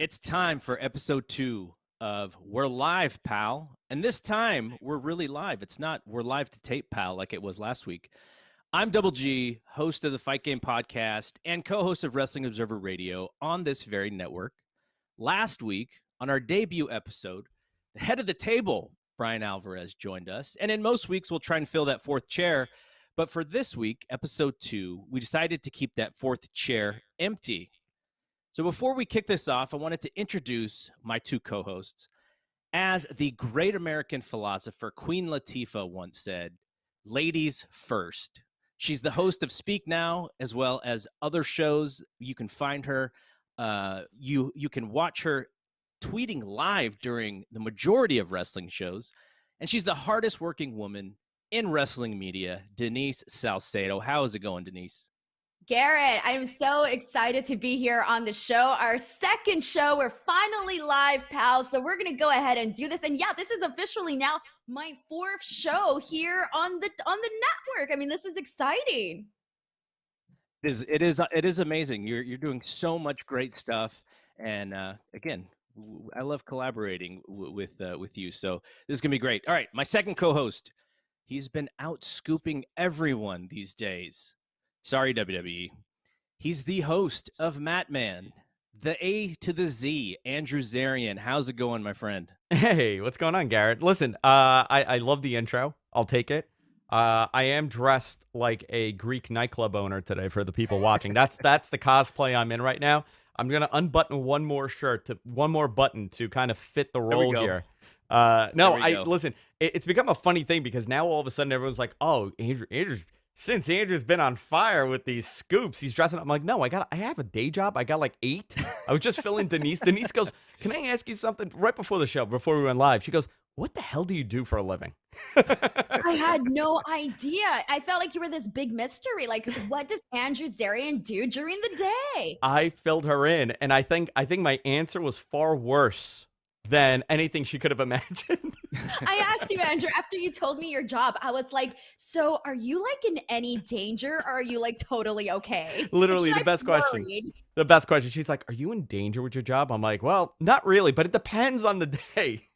It's time for episode 2 of We're Live, Pal. And this time, we're really live. It's not we're live to tape, pal, like it was last week. I'm Double G, host of the Fight Game Podcast and co-host of Wrestling Observer Radio on this very network. Last week, on our debut episode, the head of the table, Brian Alvarez, joined us. And in most weeks, we'll try and fill that fourth chair. But for this week, episode 2, we decided to keep that fourth chair empty. So before we kick this off, I wanted to introduce my two co-hosts. As the great American philosopher Queen Latifah once said, ladies first. She's the host of Speak Now, as well as other shows. You can find her. You can watch her tweeting live during the majority of wrestling shows. And she's the hardest working woman in wrestling media, Denise Salcedo. How is it going, Denise? Garrett, I'm so excited to be here on the show. Our second show. We're finally live, pals. So we're going to go ahead and do this. And yeah, this is officially now my fourth show here on the network. I mean, this is exciting. It is amazing. You're doing so much great stuff. And again, I love collaborating with you. So this is going to be great. All right, my second co-host. He's been out scooping everyone these days. Sorry, WWE. He's the host of Matman, the A to the Z, Andrew Zarian. How's it going, my friend? Hey, what's going on, Garrett? Listen, I love the intro. I'll take it. I am dressed like a Greek nightclub owner today for the people watching. That's the cosplay I'm in right now. I'm gonna unbutton one more button to kind of fit the role here. Listen. It's become a funny thing because now all of a sudden everyone's like, "Oh, Andrew's." Since Andrew's been on fire with these scoops, he's dressing up. I'm like, no, I have a day job. I got like 8. I was just filling Denise. Denise goes, can I ask you something? Right before the show, before we went live, she goes, what the hell do you do for a living? I had no idea. I felt like you were this big mystery. Like, what does Andrew Zarian do during the day? I filled her in, and I think my answer was far worse than anything she could have imagined. I asked you, Andrew, after you told me your job, I was like, so are you like in any danger or are you like totally okay? Literally the best question. The best question. She's like, are you in danger with your job? I'm like, well, not really, but it depends on the day.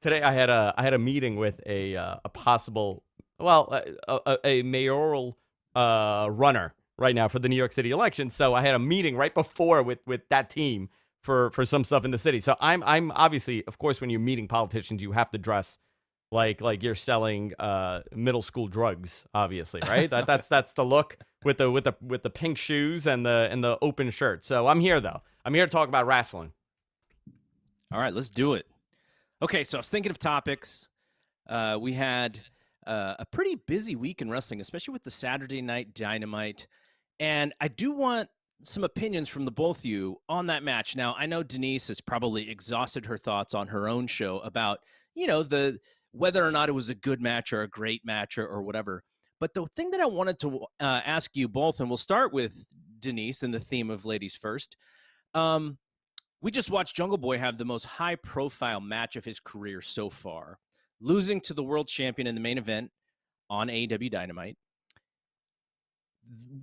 Today I had a meeting with a possible, a mayoral runner right now for the New York City election. So I had a meeting right before with that team for some stuff in the city. So I'm obviously, of course, when you're meeting politicians, you have to dress like you're selling middle school drugs, obviously, right? That's the look with the pink shoes and the open shirt. So I'm here though. I'm here to talk about wrestling. All right, let's do it. Okay, so I was thinking of topics. We had a pretty busy week in wrestling, especially with the Saturday Night Dynamite. And I do want some opinions from the both of you on that match. Now, I know Denise has probably exhausted her thoughts on her own show about, whether or not it was a good match or a great match or whatever. But the thing that I wanted to ask you both, and we'll start with Denise and the theme of ladies first. We just watched Jungle Boy have the most high-profile match of his career so far, losing to the world champion in the main event on AEW Dynamite.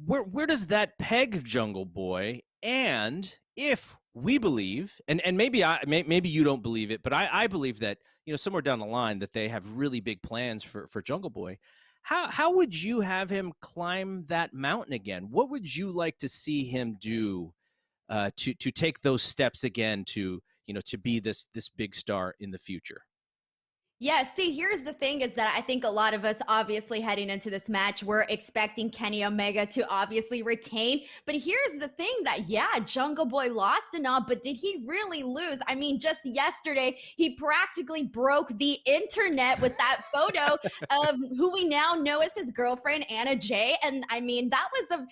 Where does that peg Jungle Boy? And if we believe, and maybe you don't believe it, but I believe that somewhere down the line that they have really big plans for Jungle Boy. How would you have him climb that mountain again? What would you like to see him do to take those steps again to be this big star in the future? Yeah, see, here's the thing is that I think a lot of us obviously heading into this match, we're expecting Kenny Omega to obviously retain. But here's the thing that, yeah, Jungle Boy lost and all, but did he really lose? I mean, just yesterday, he practically broke the internet with that photo of who we now know as his girlfriend, Anna Jay. And I mean, that was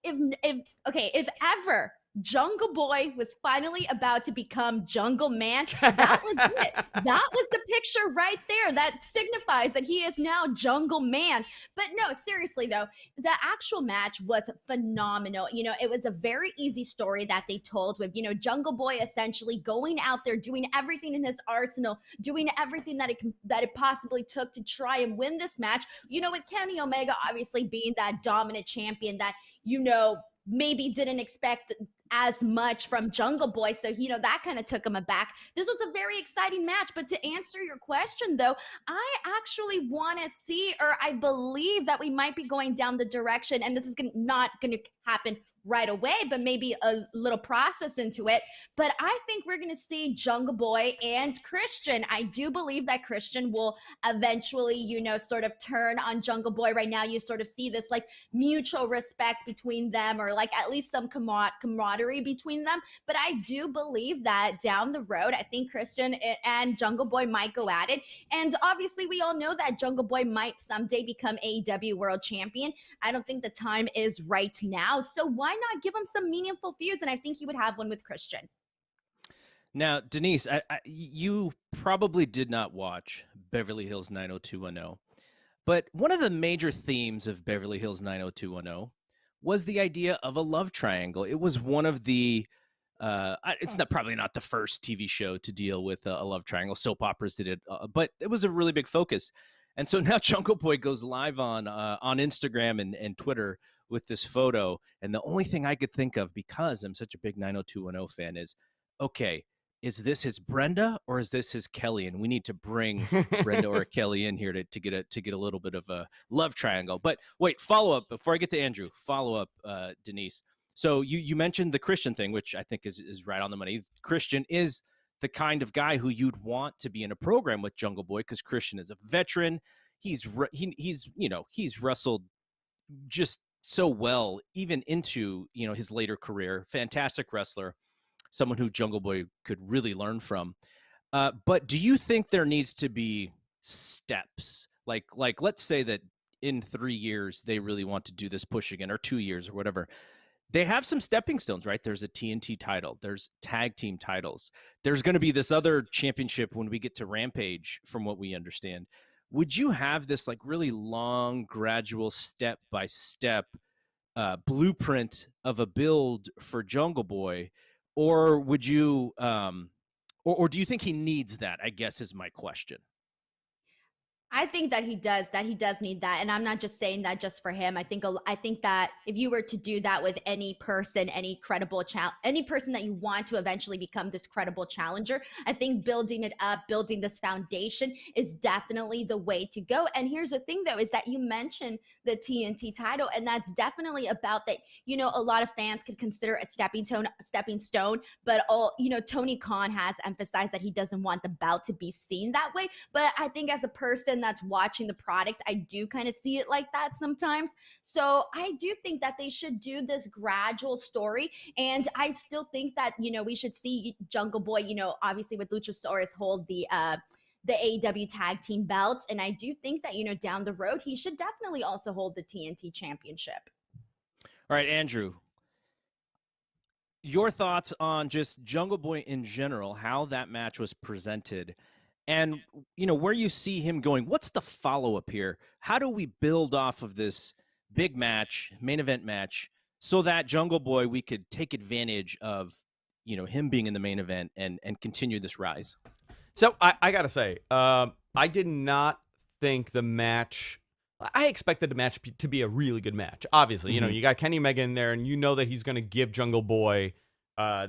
if ever Jungle Boy was finally about to become Jungle Man. That was it. That was the picture right there that signifies that he is now Jungle Man. But no, seriously though, the actual match was phenomenal. It was a very easy story that they told with, Jungle Boy essentially going out there, doing everything in his arsenal, doing everything that it possibly took to try and win this match. With Kenny Omega obviously being that dominant champion that, maybe didn't expect as much from Jungle Boy. So, that kind of took him aback. This was a very exciting match. But to answer your question, though, I actually want to see, or I believe that we might be going down the direction, and this is not going to happen right away, but maybe a little process into it. But I think we're going to see Jungle Boy and Christian. I do believe that Christian will eventually, sort of turn on Jungle Boy. Right now, you sort of see this like mutual respect between them, or like at least some camaraderie between them. But I do believe that down the road, I think Christian and Jungle Boy might go at it. And obviously, we all know that Jungle Boy might someday become AEW World Champion. I don't think the time is right now. So why not give him some meaningful feuds? And I think he would have one with Christian. Now, Denise, you probably did not watch Beverly Hills 90210, but one of the major themes of Beverly Hills 90210 was the idea of a love triangle. It was one of the it's probably not the first TV show to deal with a love triangle. Soap operas did it, but it was a really big focus. And so now Jungle Boy goes live on Instagram and Twitter with this photo. And the only thing I could think of, because I'm such a big 90210 fan, is, okay, is this his Brenda or is this his Kelly? And we need to bring Brenda or Kelly in here to get a little bit of a love triangle. But wait, follow up before I get to Andrew. Follow up, Denise. So you mentioned the Christian thing, which I think is right on the money. Christian is the kind of guy who you'd want to be in a program with Jungle Boy, because Christian is a veteran. He's wrestled just so well, even into his later career. Fantastic wrestler, someone who Jungle Boy could really learn from. But do you think there needs to be steps? Like let's say that in 3 years they really want to do this push again, or 2 years or whatever. They have some stepping stones, right? There's a TNT title. There's tag team titles. There's going to be this other championship when we get to Rampage, from what we understand. Would you have this like really long, gradual, step-by-step blueprint of a build for Jungle Boy? Or would you, or do you think he needs that, I guess, is my question. I think that he does need that. And I'm not just saying that just for him. I think that if you were to do that with any person, any person that you want to eventually become this credible challenger, I think building it up, building this foundation is definitely the way to go. And here's the thing, though, is that you mentioned the TNT title, and that's definitely about that. A lot of fans could consider a stepping stone, but Tony Khan has emphasized that he doesn't want the belt to be seen that way. But I think as a person that's watching the product, I do kind of see it like that sometimes. So I do think that they should do this gradual story. And I still think that, we should see Jungle Boy, obviously with Luchasaurus, hold the AEW tag team belts. And I do think that, down the road, he should definitely also hold the TNT championship. All right, Andrew, your thoughts on just Jungle Boy in general, how that match was presented, and where you see him going. What's the follow-up here? How do we build off of this big match, main event match, so that Jungle Boy, we could take advantage of him being in the main event and continue this rise? So I gotta say, I did not think the match. I expected the match to be a really good match. Obviously, you got Kenny Omega in there, and that he's going to give Jungle Boy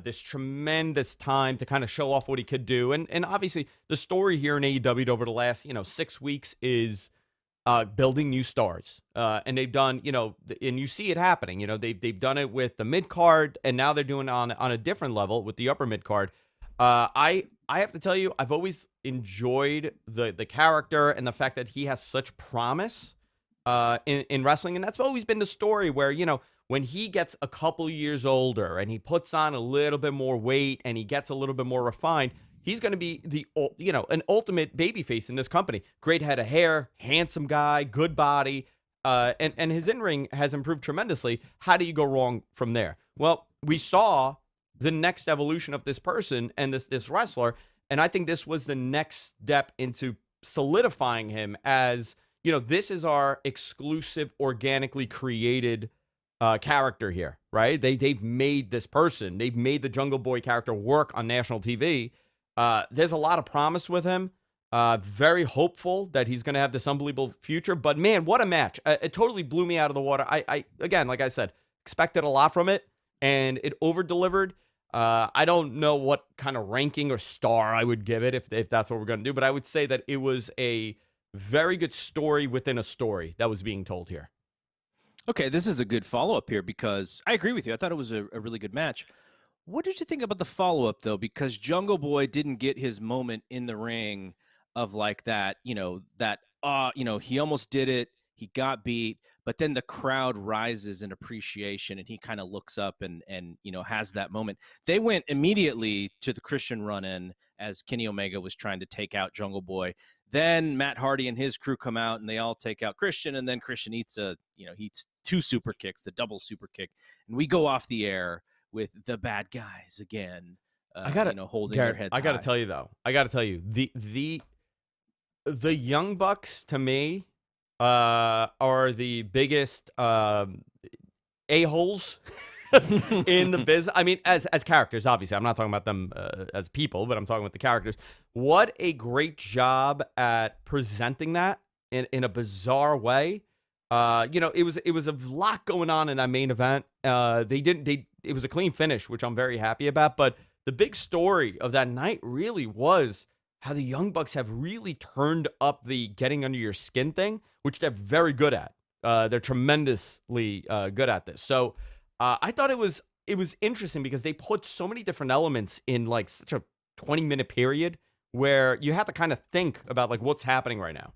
this tremendous time to kind of show off what he could do. And obviously, the story here in AEW over the last 6 weeks is building new stars. And they've done, and you see it happening. They've done it with the mid card, and now they're doing it on a different level with the upper mid card. I have to tell you, I've always enjoyed the character and the fact that he has such promise in wrestling. And that's always been the story where, when he gets a couple years older and he puts on a little bit more weight and he gets a little bit more refined, he's going to be an ultimate babyface in this company. Great head of hair, handsome guy, good body, and his in-ring has improved tremendously. How do you go wrong from there? Well, we saw the next evolution of this person and this wrestler, and I think this was the next step into solidifying him as, this is our exclusive, organically created character here, right? They've made this person. They've made the Jungle Boy character work on national TV. There's a lot of promise with him. Very hopeful that he's going to have this unbelievable future. But man, what a match. It totally blew me out of the water. I again, like I said, expected a lot from it. and it over delivered. I don't know what kind of ranking or star I would give it if that's what we're going to do, but I would say that it was a very good story within a story that was being told here. Okay, this is a good follow-up here because I agree with you. I thought it was a really good match. What did you think about the follow-up though? Because Jungle Boy didn't get his moment in the ring of like that, he almost did it, he got beat, but then the crowd rises in appreciation and he kind of looks up and has that moment. They went immediately to the Christian run-in as Kenny Omega was trying to take out Jungle Boy. Then Matt Hardy and his crew come out and they all take out Christian, and then Christian eats two super kicks, the double super kick, and we go off the air with the bad guys again. Holding Garrett, their heads. I gotta high. tell you though. The Young Bucks to me are the biggest a-holes in the business. I mean, as characters, obviously. I'm not talking about them as people, but I'm talking about the characters. What a great job at presenting that in a bizarre way. It was a lot going on in that main event. It was a clean finish, which I'm very happy about. But the big story of that night really was how the Young Bucks have really turned up the getting under your skin thing, which they're very good at. They're tremendously good at this. So I thought it was interesting because they put so many different elements in like such a 20-minute period where you have to kind of think about like what's happening right now.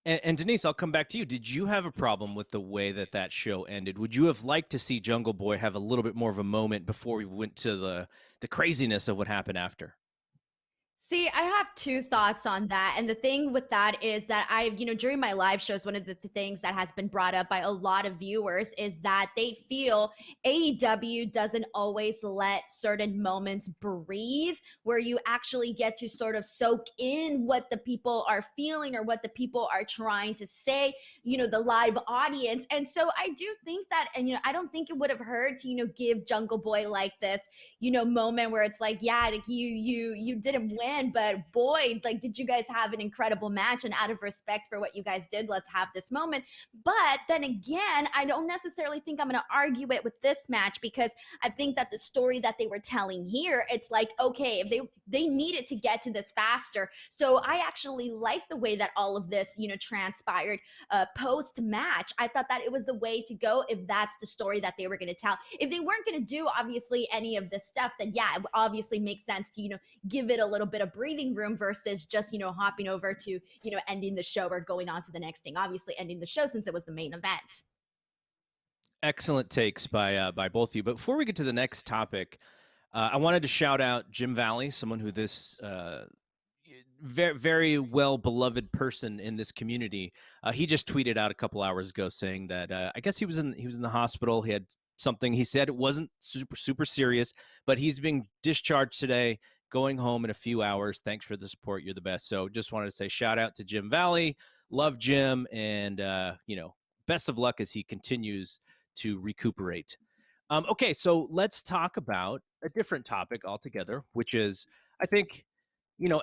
And Denise, I'll come back to you. Did you have a problem with the way that show ended? Would you have liked to see Jungle Boy have a little bit more of a moment before we went to the craziness of what happened after? See, I have two thoughts on that. And the thing with that is that during my live shows, one of the things that has been brought up by a lot of viewers is that they feel AEW doesn't always let certain moments breathe, where you actually get to sort of soak in what the people are feeling or what the people are trying to say, the live audience. And so I do think that, and, I don't think it would have hurt to, give Jungle Boy like this, moment where it's like, yeah, like you didn't win, but boy, like, did you guys have an incredible match? And out of respect for what you guys did, let's have this moment. But then again, I don't necessarily think I'm going to argue it with this match, because I think that the story that they were telling here, it's like, okay, if they needed to get to this faster. So I actually like the way that all of this, transpired post match. I thought that it was the way to go if that's the story that they were going to tell. If they weren't going to do obviously any of this stuff, then yeah, it obviously makes sense to, give it a little bit of breathing room versus just, hopping over to, ending the show or going on to the next thing. Obviously ending the show since it was the main event. Excellent takes by both of you. But before we get to the next topic, I wanted to shout out Jim Valley, someone who this very, very well beloved person in this community. He just tweeted out a couple hours ago saying that I guess he was in the hospital. He had something. He said it wasn't super serious, but he's being discharged today, going home in a few hours. Thanks for the support. You're the best. So just wanted to say shout out to Jim Valley. Love Jim, and best of luck as he continues to recuperate. Okay, so let's talk about a different topic altogether, which is, I think,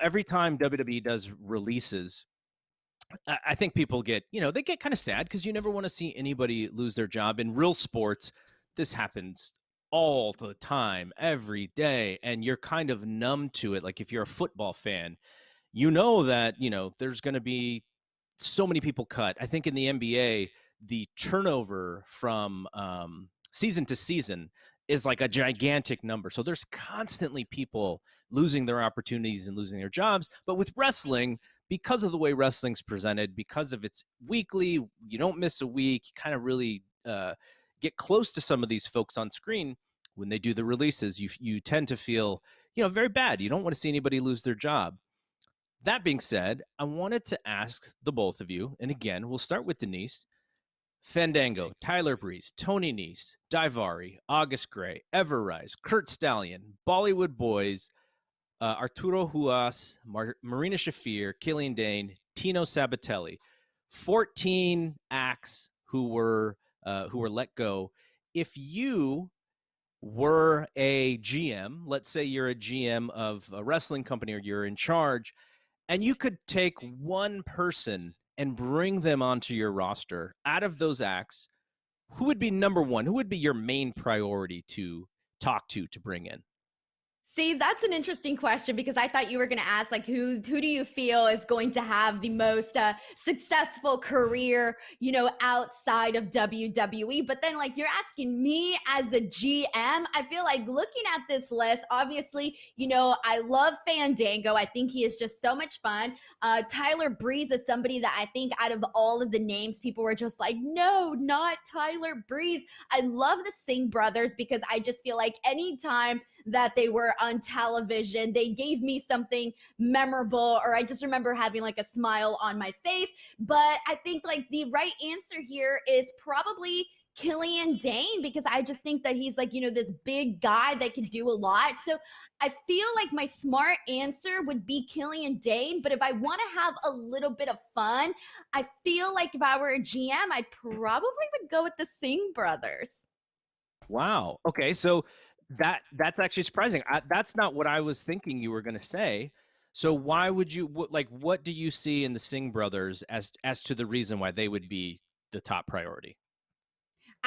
every time WWE does releases, I think people get, they get kind of sad because you never want to see anybody lose their job. In real sports, this happens all the time, every day, and you're kind of numb to it. Like if you're a football fan, that, there's going to be so many people cut. I think in the NBA, the turnover from season to season is like a gigantic number. So there's constantly people losing their opportunities and losing their jobs. But with wrestling, because of the way wrestling's presented, because of its weekly, you don't miss a week, you kind of really get close to some of these folks on screen. When they do the releases, you tend to feel, very bad. You don't want to see anybody lose their job. That being said, I wanted to ask the both of you, and again, we'll start with Denise. Fandango, Tyler Breeze, Tony Nese, Daivari, August Gray, Everrise, Kurt Stallion, Bollywood Boys, Arturo Huas, Marina Shafir, Killian Dane, Tino Sabatelli. 14 acts who were let go. If you were a GM, let's say you're a GM of a wrestling company or you're in charge, and you could take one person and bring them onto your roster out of those acts, who would be number one? Who would be your main priority to talk to bring in? See, that's an interesting question because I thought you were going to ask, like, who do you feel is going to have the most successful career, outside of WWE? But then, like, you're asking me as a GM. I feel like looking at this list, obviously, I love Fandango. I think he is just so much fun. Tyler Breeze is somebody that I think out of all of the names, people were just like, no, not Tyler Breeze. I love the Singh brothers because I just feel like anytime that they were on television, they gave me something memorable, or I just remember having like a smile on my face. But I think like the right answer here is probably Killian Dane, because I just think that he's like, this big guy that can do a lot. So I feel like my smart answer would be Killian Dane. But if I want to have a little bit of fun, I feel like if I were a GM, I probably would go with the Singh brothers. Wow. Okay. So that's actually surprising. That's not what I was thinking you were going to say. So why would you what do you see in the Singh brothers as to the reason why they would be the top priority?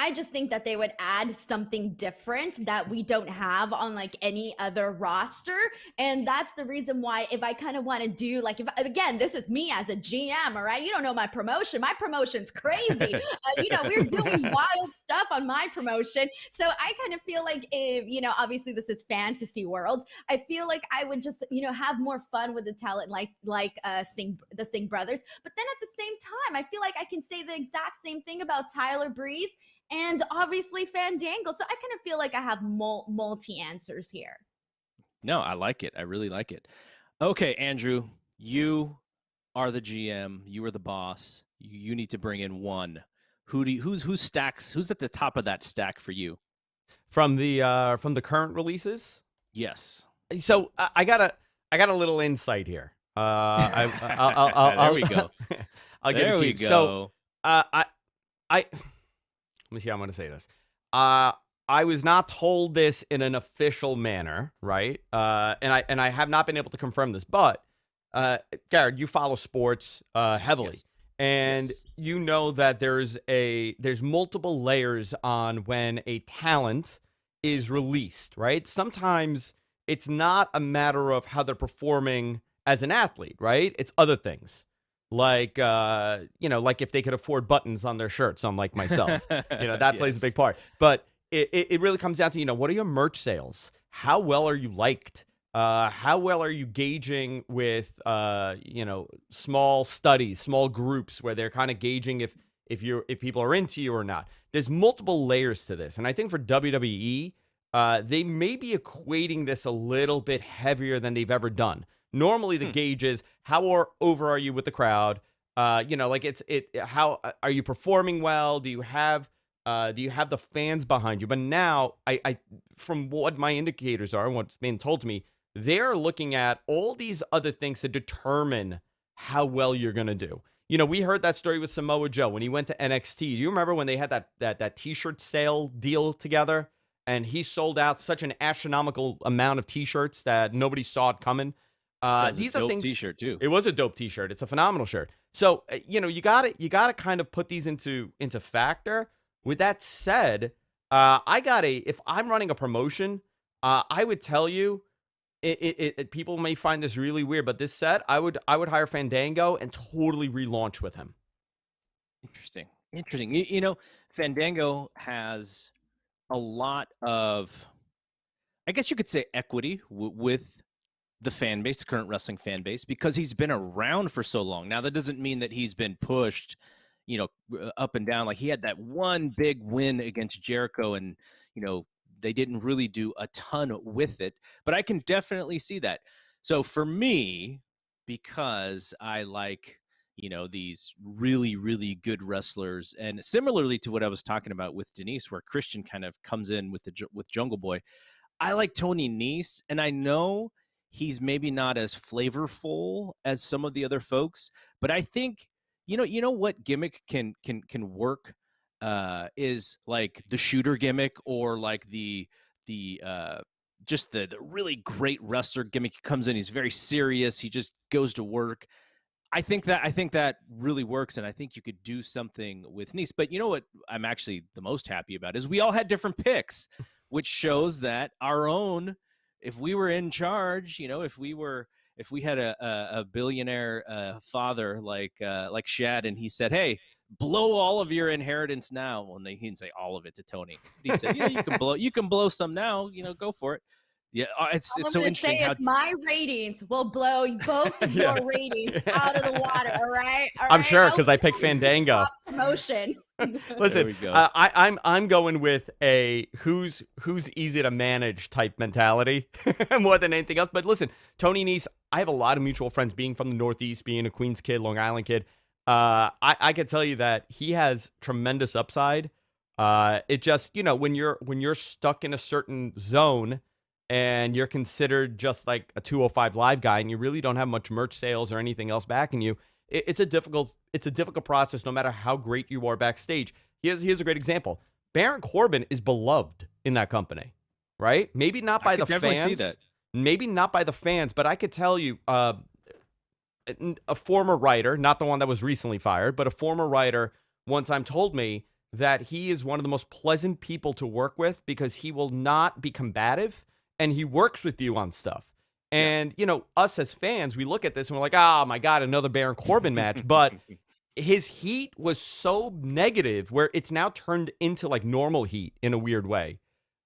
I just think that they would add something different that we don't have on like any other roster. And that's the reason why, if I kind of want to do like, if again, this is me as a GM, all right? You don't know my promotion. My promotion's crazy. We're doing wild stuff on my promotion. So I kind of feel like if, obviously this is fantasy world. I feel like I would just, have more fun with the talent like the Singh brothers. But then at the same time, I feel like I can say the exact same thing about Tyler Breeze and obviously Fandango. So I kind of feel like I have multi answers here. No, I like it. I really like it. Okay, Andrew, you are the GM. You are the boss. You need to bring in one. Who's at the top of that stack for you? From the current releases? Yes. So I got a little insight here. There we go. I'll give it to you. Go. So I let me see how I'm going to say this. I was not told this in an official manner, right? And I have not been able to confirm this, but Garrett, you follow sports heavily, yes. and yes. you know that there's multiple layers on when a talent is released, right? Sometimes it's not a matter of how they're performing as an athlete, right? It's other things. Like, like if they could afford buttons on their shirts, unlike myself, that plays a big part. But it really comes down to, what are your merch sales? How well are you liked? How well are you gauging with, small studies, small groups where they're kind of gauging if people are into you or not? There's multiple layers to this. And I think for WWE, they may be equating this a little bit heavier than they've ever done. Normally, the gauge is how over are you with the crowd? How are you performing well? Do you have the fans behind you? But now, I from what my indicators are and what's being told to me, they're looking at all these other things to determine how well you're gonna do. We heard that story with Samoa Joe when he went to NXT. Do you remember when they had that T-shirt sale deal together, and he sold out such an astronomical amount of T-shirts that nobody saw it coming? These are things. T-shirt too. It was a dope T-shirt. It's a phenomenal shirt. So you got to kind of put these into factor. With that said, if I'm running a promotion, I would tell you, people may find this really weird, but this set, I would hire Fandango and totally relaunch with him. Interesting. Fandango has a lot of, I guess you could say, equity with the fan base, the current wrestling fan base, because he's been around for so long. Now, that doesn't mean that he's been pushed, up and down. Like, he had that one big win against Jericho, and, they didn't really do a ton with it. But I can definitely see that. So for me, because I like, these really, really good wrestlers, and similarly to what I was talking about with Denise, where Christian kind of comes in with Jungle Boy, I like Tony Nese, and I know he's maybe not as flavorful as some of the other folks, but I think what gimmick can work is like the shooter gimmick, or like the just the really great wrestler gimmick. He comes in, he's very serious, he just goes to work. I think that really works, and I think you could do something with Nice. But you know what I'm actually the most happy about is we all had different picks, which shows that our own, if we were in charge, if we had a billionaire father like Shad, and he said, "Hey, blow all of your inheritance now." Well, he didn't say all of it to Tony. But he said, "Yeah, you can blow some now. Go for it." Yeah, it's All I'm so gonna interesting say how is my ratings will blow both of your ratings out of the water. All right, I'm sure because I picked Fandango. Promotion. Listen, I'm going with a who's easy to manage type mentality more than anything else. But listen, Tony Nese, I have a lot of mutual friends being from the Northeast, being a Queens kid, Long Island kid. I can tell you that he has tremendous upside. It just, when you're stuck in a certain zone and you're considered just like a 205 live guy and you really don't have much merch sales or anything else backing you, it's a difficult process no matter how great you are backstage. Here's a great example. Baron Corbin is beloved in that company, right? Maybe not by the fans. See that. Maybe not by the fans, but I could tell you a former writer, not the one that was recently fired, but a former writer one time told me that he is one of the most pleasant people to work with because he will not be combative and he works with you on stuff. And, us as fans, we look at this and we're like, oh my God, another Baron Corbin match. But his heat was so negative where it's now turned into like normal heat in a weird way.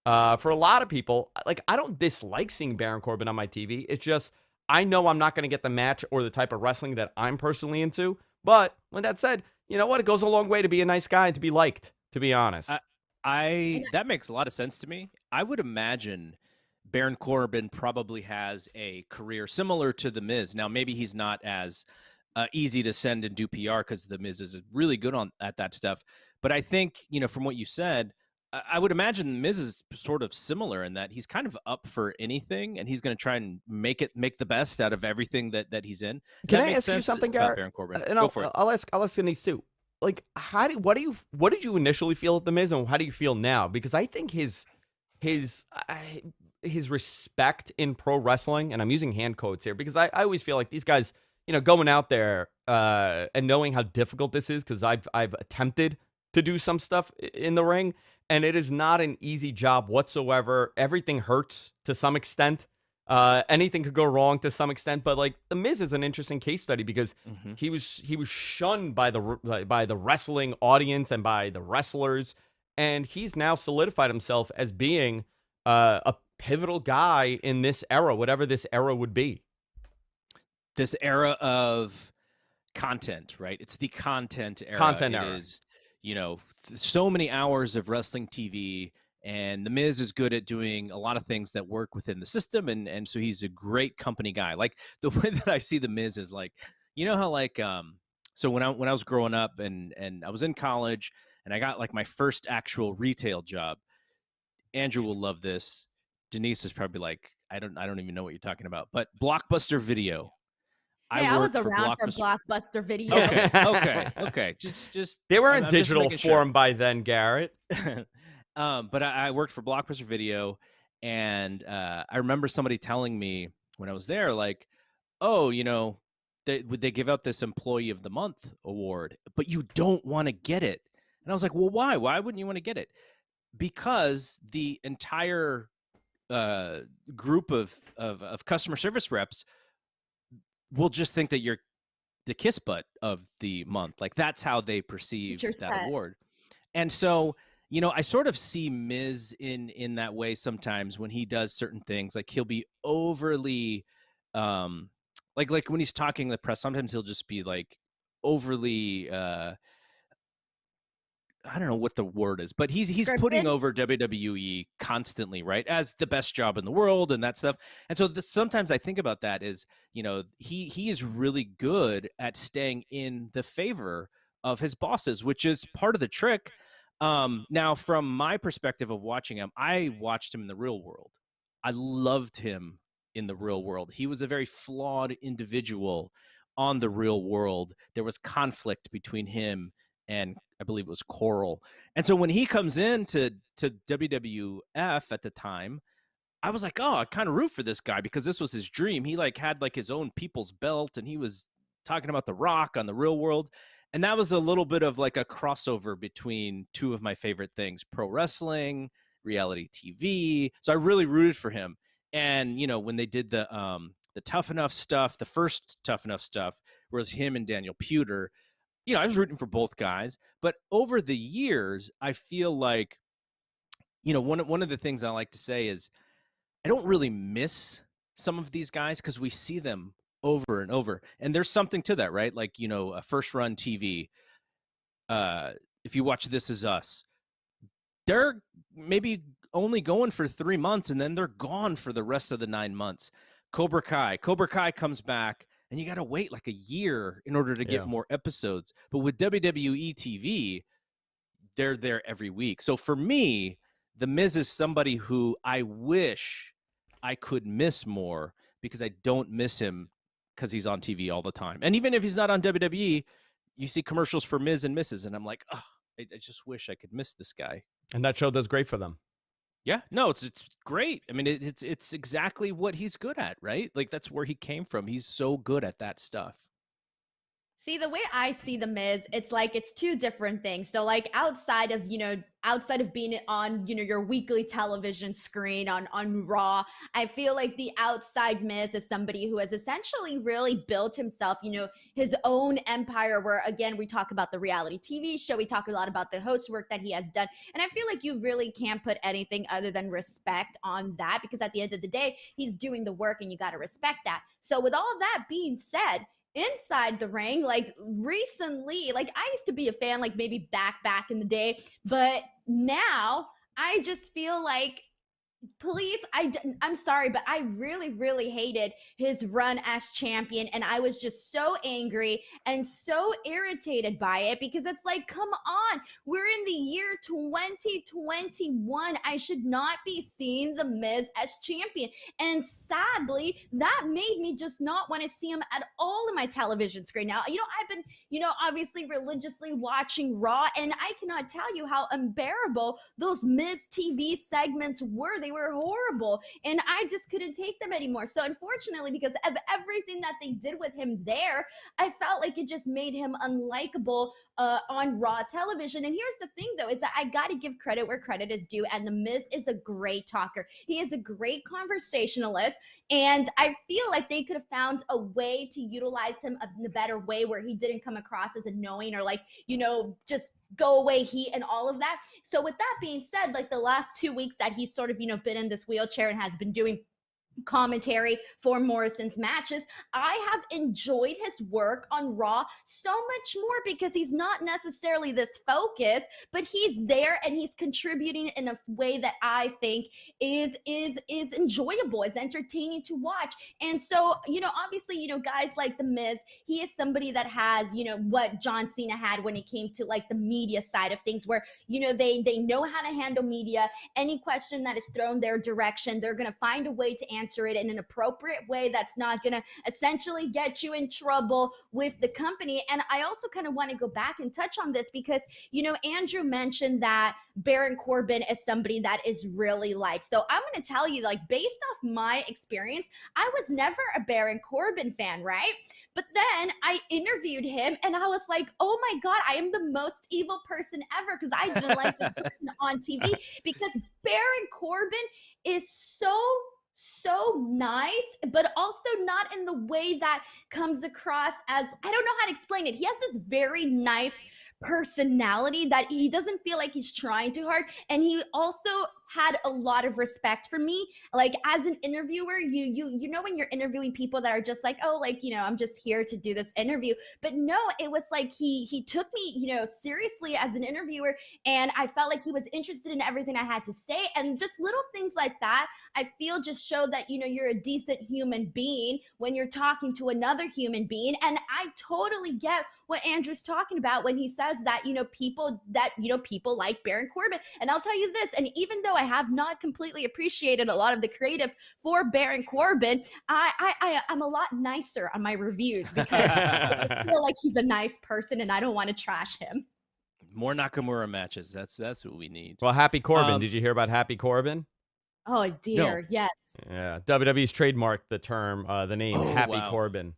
For a lot of people, like, I don't dislike seeing Baron Corbin on my TV. It's just, I know I'm not going to get the match or the type of wrestling that I'm personally into. But when that said, you know what? It goes a long way to be a nice guy and to be liked, to be honest. That makes a lot of sense to me. I would imagine Baron Corbin probably has a career similar to The Miz. Now, maybe he's not as easy to send and do PR because The Miz is really good at that stuff. But I think, from what you said, I would imagine The Miz is sort of similar in that he's kind of up for anything, and he's going to try and make the best out of everything that he's in. Can I ask you something, Garrett? Baron Corbin. And Go for it. I'll ask Denise too. Like, what did you initially feel at The Miz, and how do you feel now? Because I think his respect in pro wrestling, and I'm using hand quotes here because I always feel like these guys, going out there and knowing how difficult this is, because I've attempted to do some stuff in the ring, and it is not an easy job whatsoever. Everything hurts to some extent. Anything could go wrong to some extent, but like The Miz is an interesting case study because he was shunned by the wrestling audience and by the wrestlers, and he's now solidified himself as being a pivotal guy in this era, whatever this era would be. This era of content, right? It's the content era. Content era. It is, so many hours of wrestling TV, and The Miz is good at doing a lot of things that work within the system, and so he's a great company guy. Like, the way that I see The Miz is like, how like so when I was growing up and I was in college and I got like my first actual retail job. Andrew will love this. Denise is probably like, I don't even know what you're talking about. But Blockbuster Video. Hey, I was around for Blockbuster Video. Okay. Just they were in digital form by then, Garrett. But I worked for Blockbuster Video, and I remember somebody telling me when I was there, like, oh, they give out this Employee of the Month award, but you don't want to get it. And I was like, well, why? Why wouldn't you want to get it? Because the entire group of customer service reps will just think that you're the kiss butt of the month. Like, that's how they perceive that award. And so, I sort of see Miz in that way sometimes when he does certain things. Like, he'll be overly like when he's talking to the press, sometimes he'll just be like overly I don't know what the word is, but he's putting over WWE constantly, right, as the best job in the world and that stuff. And so sometimes I think about that is, he is really good at staying in the favor of his bosses, which is part of the trick. Now, from my perspective of watching him, I watched him in the real world. I loved him in the real world. He was a very flawed individual on the real world. There was conflict between him and I believe it was Coral. And so when he comes in to WWF at the time, I was like, oh, I kind of root for this guy because this was his dream. He like had like his own people's belt and he was talking about The Rock on The Real World. And that was a little bit of like a crossover between two of my favorite things, pro wrestling, reality TV. So I really rooted for him. And, you know, when they did the Tough Enough stuff, the first Tough Enough stuff was him and Daniel Puder. You know, I was rooting for both guys. But over the years, I feel like, you know, one of the things I like to say is I don't really miss some of these guys because we see them over and over. And there's something to that, right? Like, you know, a first run TV. If you watch This Is Us, they're maybe only going for 3 months and then they're gone for the rest of the 9 months. Cobra Kai comes back and you got to wait like a year in order to get more episodes. But with WWE TV, they're there every week. So for me, The Miz is somebody who I wish I could miss more because I don't miss him because he's on TV all the time. And even if he's not on WWE, you see commercials for Miz and Mrs. And I'm like, oh, I just wish I could miss this guy. And that show does great for them. Yeah, no, it's great. I mean, it's exactly what he's good at, right? Like that's where he came from. He's so good at that stuff. See, the way I see The Miz, it's like it's two different things. So like outside of being on, you know, your weekly television screen on Raw, I feel like the outside Miz is somebody who has essentially really built himself, you know, his own empire where, again, we talk about the reality TV show. We talk a lot about the host work that he has done. And I feel like you really can't put anything other than respect on that because at the end of the day, he's doing the work and you got to respect that. So with all that being said, inside the ring, like recently, like I used to be a fan, like maybe back in the day, but now I just feel like, please, I'm sorry, but I really hated his run as champion, and I was just so angry and so irritated by it because it's like, come on, we're in the year 2021. I should not be seeing The Miz as champion, and sadly, that made me just not want to see him at all in my television screen. Now, you know, I've been, you know, obviously religiously watching Raw, and I cannot tell you how unbearable those Miz TV segments were. They were horrible and I just couldn't take them anymore. So unfortunately, because of everything that they did with him there, I felt like it just made him unlikable on Raw television. And here's the thing though, is that I got to give credit where credit is due. And The Miz is a great talker. He is a great conversationalist. And I feel like they could have found a way to utilize him in a better way where he didn't come across as annoying or like, you know, just go away heat and all of that. So with that being said, like the last 2 weeks that he's sort of, you know, been in this wheelchair and has been doing commentary for Morrison's matches, I have enjoyed his work on Raw so much more because he's not necessarily this focus, but he's there and he's contributing in a way that I think is enjoyable, is entertaining to watch. And so, you know, obviously, you know, guys like The Miz, he is somebody that has, you know, what John Cena had when it came to like the media side of things, where, you know, they know how to handle media. Any question that is thrown their direction, they're going to find a way to answer it in an appropriate way that's not going to essentially get you in trouble with the company. And I also kind of want to go back and touch on this because, you know, Andrew mentioned that Baron Corbin is somebody that is really liked. So I'm going to tell you, like, based off my experience, I was never a Baron Corbin fan, right? But then I interviewed him and I was like, oh my God, I am the most evil person ever because I didn't like this person on TV because Baron Corbin is so nice, but also not in the way that comes across as, I don't know how to explain it. He has this very nice personality that he doesn't feel like he's trying too hard. And he also had a lot of respect for me. Like as an interviewer, you know, when you're interviewing people that are just like, oh, like, you know, I'm just here to do this interview. But no, it was like he took me, you know, seriously as an interviewer. And I felt like he was interested in everything I had to say. And just little things like that, I feel just show that, you know, you're a decent human being when you're talking to another human being. And I totally get what Andrew's talking about when he says that, you know, people like Baron Corbin. And I'll tell you this, and even though I have not completely appreciated a lot of the creative for Baron Corbin, I'm a lot nicer on my reviews because I feel like he's a nice person and I don't want to trash him. More Nakamura matches. That's what we need. Well, Happy Corbin. Did you hear about Happy Corbin? Oh dear, no. Yes. Yeah, WWE's trademarked the term, the name Happy Corbin.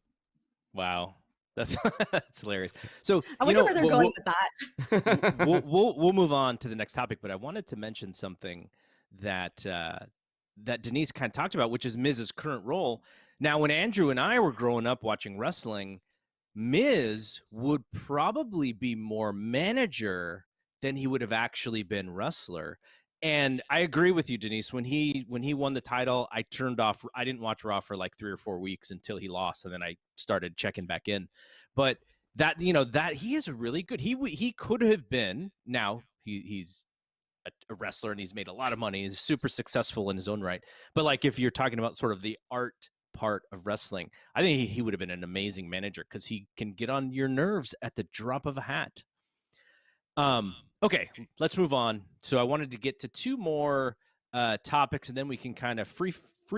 Wow. That's that's hilarious. So I wonder where they're going with that. we'll move on to the next topic, but I wanted to mention something that that Denise kind of talked about, which is Miz's current role. Now, when Andrew and I were growing up watching wrestling, Miz would probably be more manager than he would have actually been wrestler. And I agree with you, Denise. When he won the title, I turned off. I didn't watch Raw for like 3 or 4 weeks until he lost, and then I started checking back in. But that that he is really good. He could have been. Now he's a wrestler and he's made a lot of money. He's super successful in his own right. But like if you're talking about sort of the art part of wrestling, I think he would have been an amazing manager because he can get on your nerves at the drop of a hat. Okay, let's move on. So I wanted to get to 2 more topics, and then we can kind of free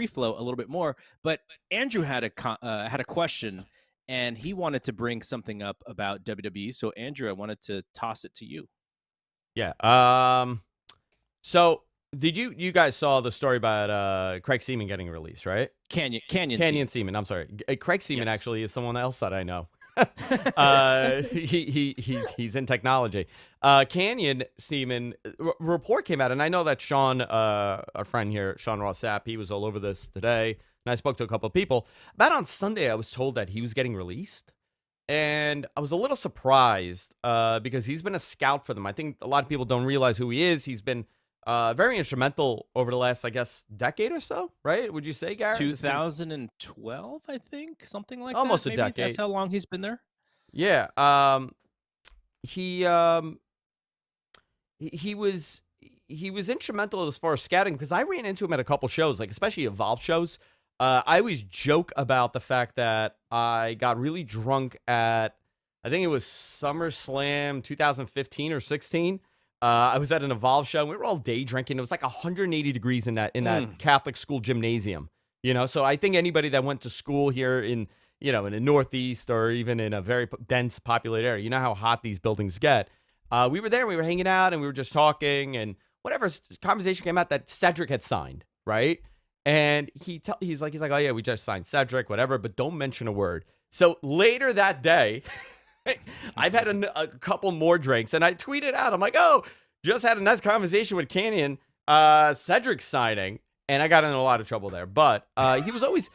flow a little bit more. But Andrew had a question, and he wanted to bring something up about WWE. So Andrew, I wanted to toss it to you. Yeah. So did you guys saw the story about Craig Seaman getting released, right? Canyon Seaman. I'm sorry. Craig Seaman actually is someone else that I know. He's in technology. Canyon Seaman report came out, and I know that Sean, our friend here, Sean Ross Sapp, he was all over this today, and I spoke to a couple of people. About on Sunday, I was told that he was getting released, and I was a little surprised because he's been a scout for them. I think a lot of people don't realize who he is. He's been very instrumental over the last, I guess, decade or so, right? Would you say, Garrett? 2012, I think, something like almost that. Almost a decade. That's how long he's been there. Yeah. He was instrumental as far as scouting because I ran into him at a couple shows, like especially Evolve shows. I always joke about the fact that I got really drunk at, I think it was SummerSlam 2015 or 16. I was at an Evolve show, and we were all day drinking. It was like 180 degrees in that Catholic school gymnasium, So I think anybody that went to school here in the Northeast or even in a very dense populated area, you know how hot these buildings get. We were there, we were hanging out, and we were just talking, and whatever conversation came out that Cedric had signed, right? And he's like, oh yeah, we just signed Cedric, whatever, but don't mention a word. So later that day, I've had a couple more drinks, and I tweeted out, I'm like, oh, just had a nice conversation with Canyon, Cedric signing, and I got in a lot of trouble there. But he was always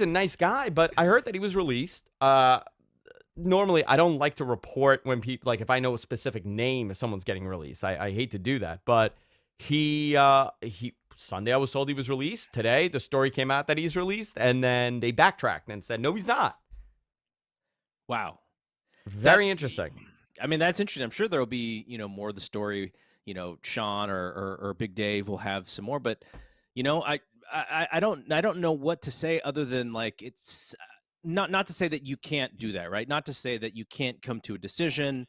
a nice guy, but I heard that he was released. Normally, I don't like to report when people, like if I know a specific name if someone's getting released. I hate to do that, but he Sunday I was told he was released. Today, the story came out that he's released, and then they backtracked and said, no, he's not. Wow. Very interesting. I mean, that's interesting. I'm sure there'll be, more of the story, Sean or Big Dave will have some more, but I don't know what to say other than like, it's not to say that you can't do that, right? Not to say that you can't come to a decision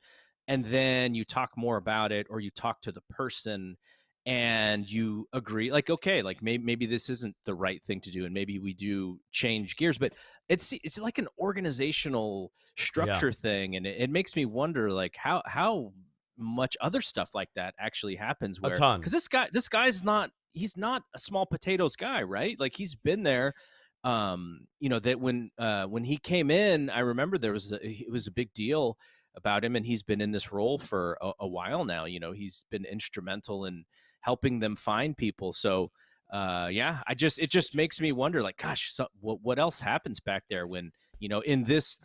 and then you talk more about it, or you talk to the person and you agree, like, okay, like maybe this isn't the right thing to do, and maybe we do change gears. But it's like an organizational structure thing, and it makes me wonder, like how much other stuff like that actually happens. Where, a ton. Because this guy's not, he's not a small potatoes guy, right? Like he's been there. That when he came in, I remember it was a big deal about him, and he's been in this role for a while now. He's been instrumental in helping them find people. So it just makes me wonder, like, gosh, what else happens back there when, in this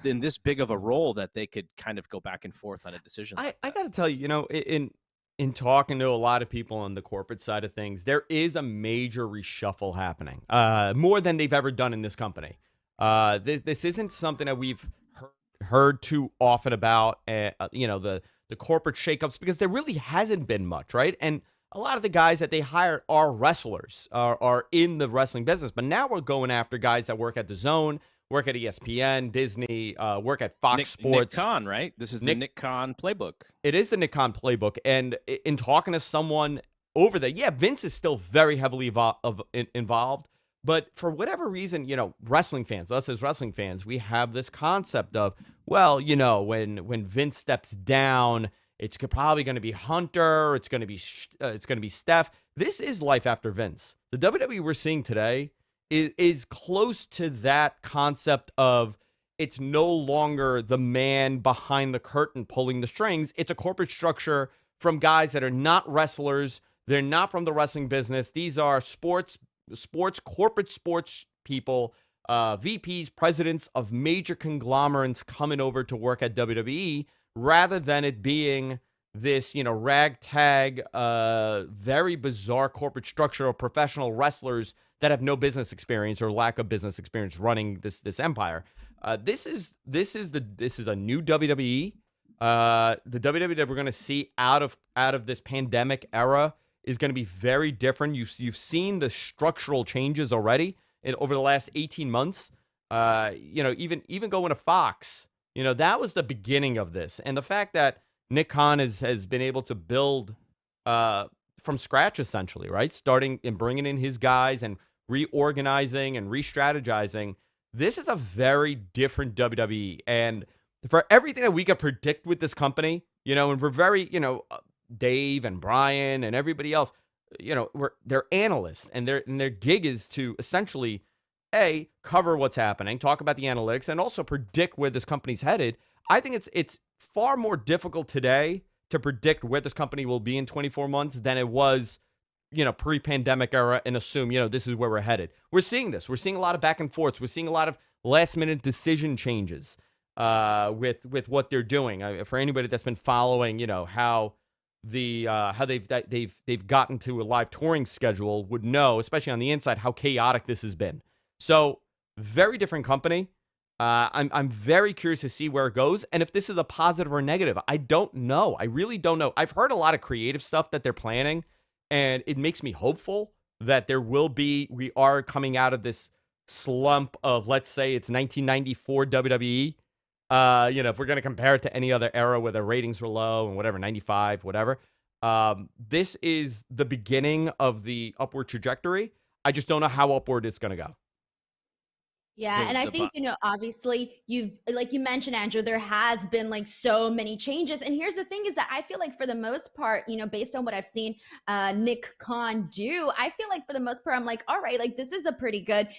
big of a role that they could kind of go back and forth on a decision. I got to tell you, in talking to a lot of people on the corporate side of things, there is a major reshuffle happening, more than they've ever done in this company. This isn't something that we've heard too often about, the corporate shakeups, because there really hasn't been much, right? And a lot of the guys that they hire are wrestlers, are in the wrestling business. But now we're going after guys that work at DAZN, work at ESPN, Disney, work at Fox Sports. Nick Khan, right? This is the Nick Khan playbook. It is the Nick Khan playbook. And in talking to someone over there, yeah, Vince is still very heavily involved. But for whatever reason, wrestling fans, us as wrestling fans, we have this concept of, well, when Vince steps down, it's probably going to be Hunter. It's going to be Steph. This is life after Vince. The WWE we're seeing today is close to that concept of, it's no longer the man behind the curtain pulling the strings. It's a corporate structure from guys that are not wrestlers. They're not from the wrestling business. These are corporate sports people, VPs, presidents of major conglomerates coming over to work at WWE, rather than it being this, ragtag, very bizarre corporate structure of professional wrestlers that have no business experience or lack of business experience running this empire. This is a new WWE. The WWE that we're going to see out of this pandemic era is going to be very different. You've seen the structural changes already over the last 18 months. Even going to Fox, that was the beginning of this. And the fact that Nick Khan has been able to build from scratch, essentially, right? Starting and bringing in his guys and reorganizing and re-strategizing. This is a very different WWE. And for everything that we could predict with this company, and we're very, Dave and Brian and everybody else, they're analysts, and their gig is to essentially cover what's happening, talk about the analytics, and also predict where this company's headed. I think it's far more difficult today to predict where this company will be in 24 months than it was, pre-pandemic era, and assume, this is where we're headed. We're seeing this. We're seeing a lot of back and forths. We're seeing a lot of last-minute decision changes with what they're doing. For anybody that's been following, how they've gotten to a live touring schedule would know, especially on the inside, how chaotic this has been. So very different company. I'm very curious to see where it goes, and if this is a positive or negative. I don't know. I really don't know. I've heard a lot of creative stuff that they're planning, and it makes me hopeful that we are coming out of this slump of, let's say it's 1994 WWE. If we're going to compare it to any other era where the ratings were low and whatever, 95, whatever. This is the beginning of the upward trajectory. I just don't know how upward it's going to go. Yeah, and I think, obviously like you mentioned, Andrew, there has been like so many changes. And here's the thing is that I feel like for the most part, based on what I've seen Nick Khan do, I feel like for the most part, I'm like, all right, like this is a pretty good,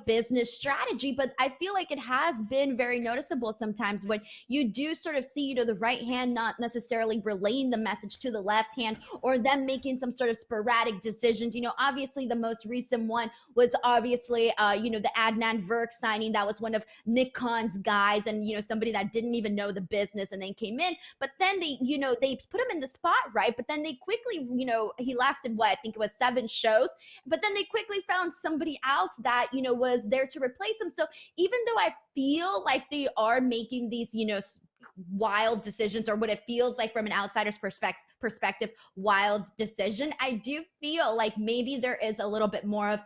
business strategy. But I feel like it has been very noticeable sometimes when you do sort of see, the right hand not necessarily relaying the message to the left hand, or them making some sort of sporadic decisions. Obviously the most recent one was obviously, the Adnan Virk signing. That was one of Nick Khan's guys, and somebody that didn't even know the business and then came in. But then they put him in the spot, right? But then they quickly, he lasted I think it was 7 shows. But then they quickly found somebody else that was there to replace him. So even though I feel like they are making these wild decisions, or what it feels like from an outsider's perspective, wild decision, I do feel like maybe there is a little bit more of,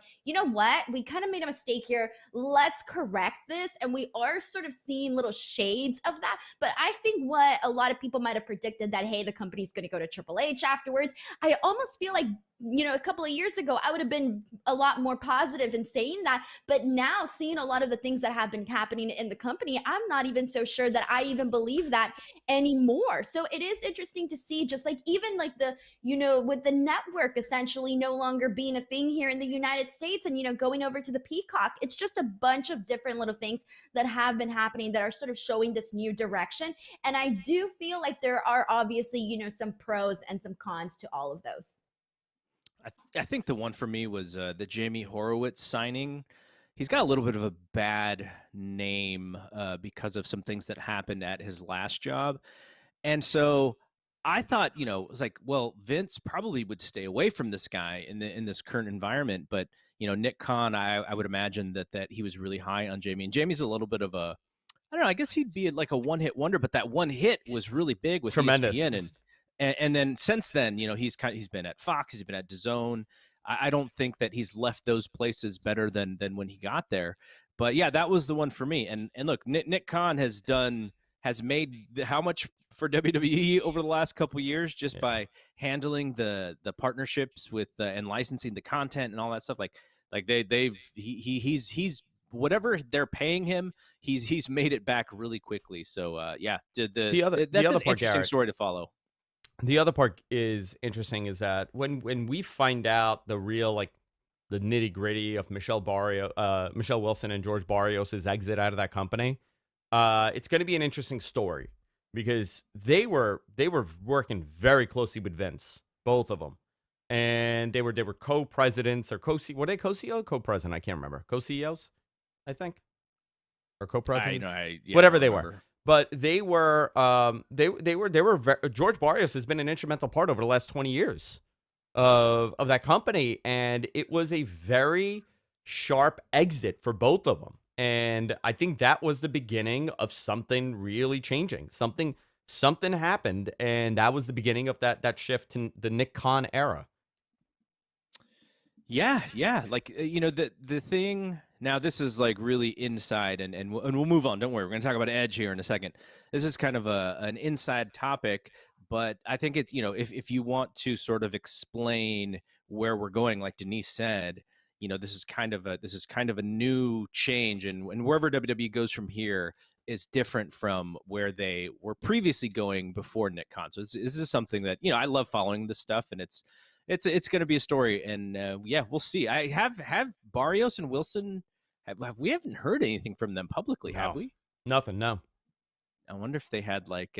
what, we kind of made a mistake here, let's correct this. And we are sort of seeing little shades of that. But I think what a lot of people might have predicted, that hey, the company's going to go to Triple H afterwards, I almost feel like a couple of years ago, I would have been a lot more positive in saying that. But now, seeing a lot of the things that have been happening in the company, I'm not even so sure that I even believe that anymore. So it is interesting to see, just like even like the, with the network essentially no longer being a thing here in the United States, and, going over to the Peacock, it's just a bunch of different little things that have been happening that are sort of showing this new direction. And I do feel like there are obviously, some pros and some cons to all of those. I think the one for me was the Jamie Horowitz signing. He's got a little bit of a bad name because of some things that happened at his last job. And so I thought, it was like, well, Vince probably would stay away from this guy in this current environment. But, Nick Khan, I would imagine that he was really high on Jamie. And Jamie's a little bit of a, I don't know, I guess he'd be like a one-hit wonder, but that one hit was really big with tremendous. ESPN. And then since then, he's been at Fox, he's been at DAZN. I don't think that he's left those places better than when he got there. But yeah, that was the one for me. And look, Nick Khan has made how much for WWE over the last couple of years just by handling the partnerships with and licensing the content and all that stuff. Like he's whatever they're paying him, he's made it back really quickly. So that's an interesting story to follow. The other part is interesting is that when we find out the real, like, the nitty gritty of Michelle Wilson and George Barrios' exit out of that company, It's going to be an interesting story because they were working very closely with Vince, both of them, and they were co-presidents or were they co-CEO, co-president? I can't remember. Co-CEOs, I think, or co-presidents, whatever they were. But they were George Barrios has been an instrumental part over the last 20 years of that company, and it was a very sharp exit for both of them. And I think that was the beginning of something really changing. Something happened, and that was the beginning of that shift in the Nick Khan era. Yeah. Like, the thing now, this is like really inside, and we'll move on. Don't worry. We're going to talk about Edge here in a second. This is kind of an inside topic, but I think it's, if you want to sort of explain where we're going, like Denise said, this is kind of a new change, and wherever WWE goes from here is different from where they were previously going before Nick Khan. So this is something that, I love following this stuff, and it's going to be a story, and we'll see. I have Barrios and Wilson. We haven't heard anything from them publicly, have we? Nothing. No. I wonder if they had like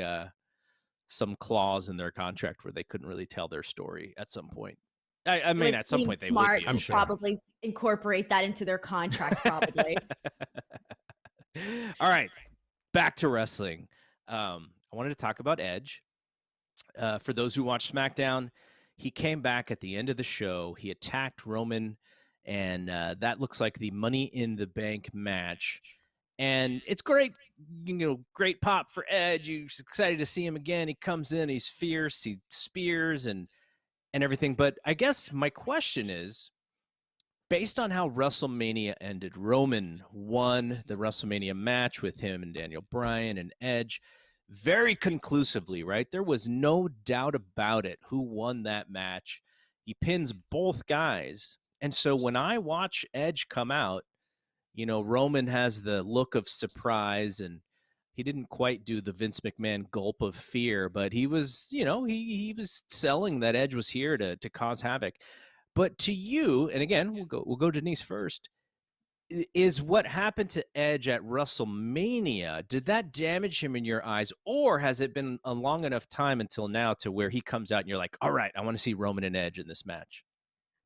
some clause in their contract where they couldn't really tell their story at some point. I mean, at some point they would be. I'm sure. Probably incorporate that into their contract, probably. All right, back to wrestling. I wanted to talk about Edge. For those who watch SmackDown, he came back at the end of the show. He attacked Roman, and that looks like the Money in the Bank match. And it's great, great pop for Edge. You're excited to see him again. He comes in, he's fierce, he spears and everything. But I guess my question is, based on how WrestleMania ended, Roman won the WrestleMania match with him and Daniel Bryan and Edge very conclusively, right? There was no doubt about it who won that match. He pins both guys. And so when I watch Edge come out, Roman has the look of surprise, and he didn't quite do the Vince McMahon gulp of fear, but he was, he was selling that Edge was here to cause havoc. But to you, and again, we'll go Denise first, is what happened to Edge at WrestleMania, did that damage him in your eyes, or has it been a long enough time until now to where he comes out and you're like, all right, I want to see Roman and Edge in this match?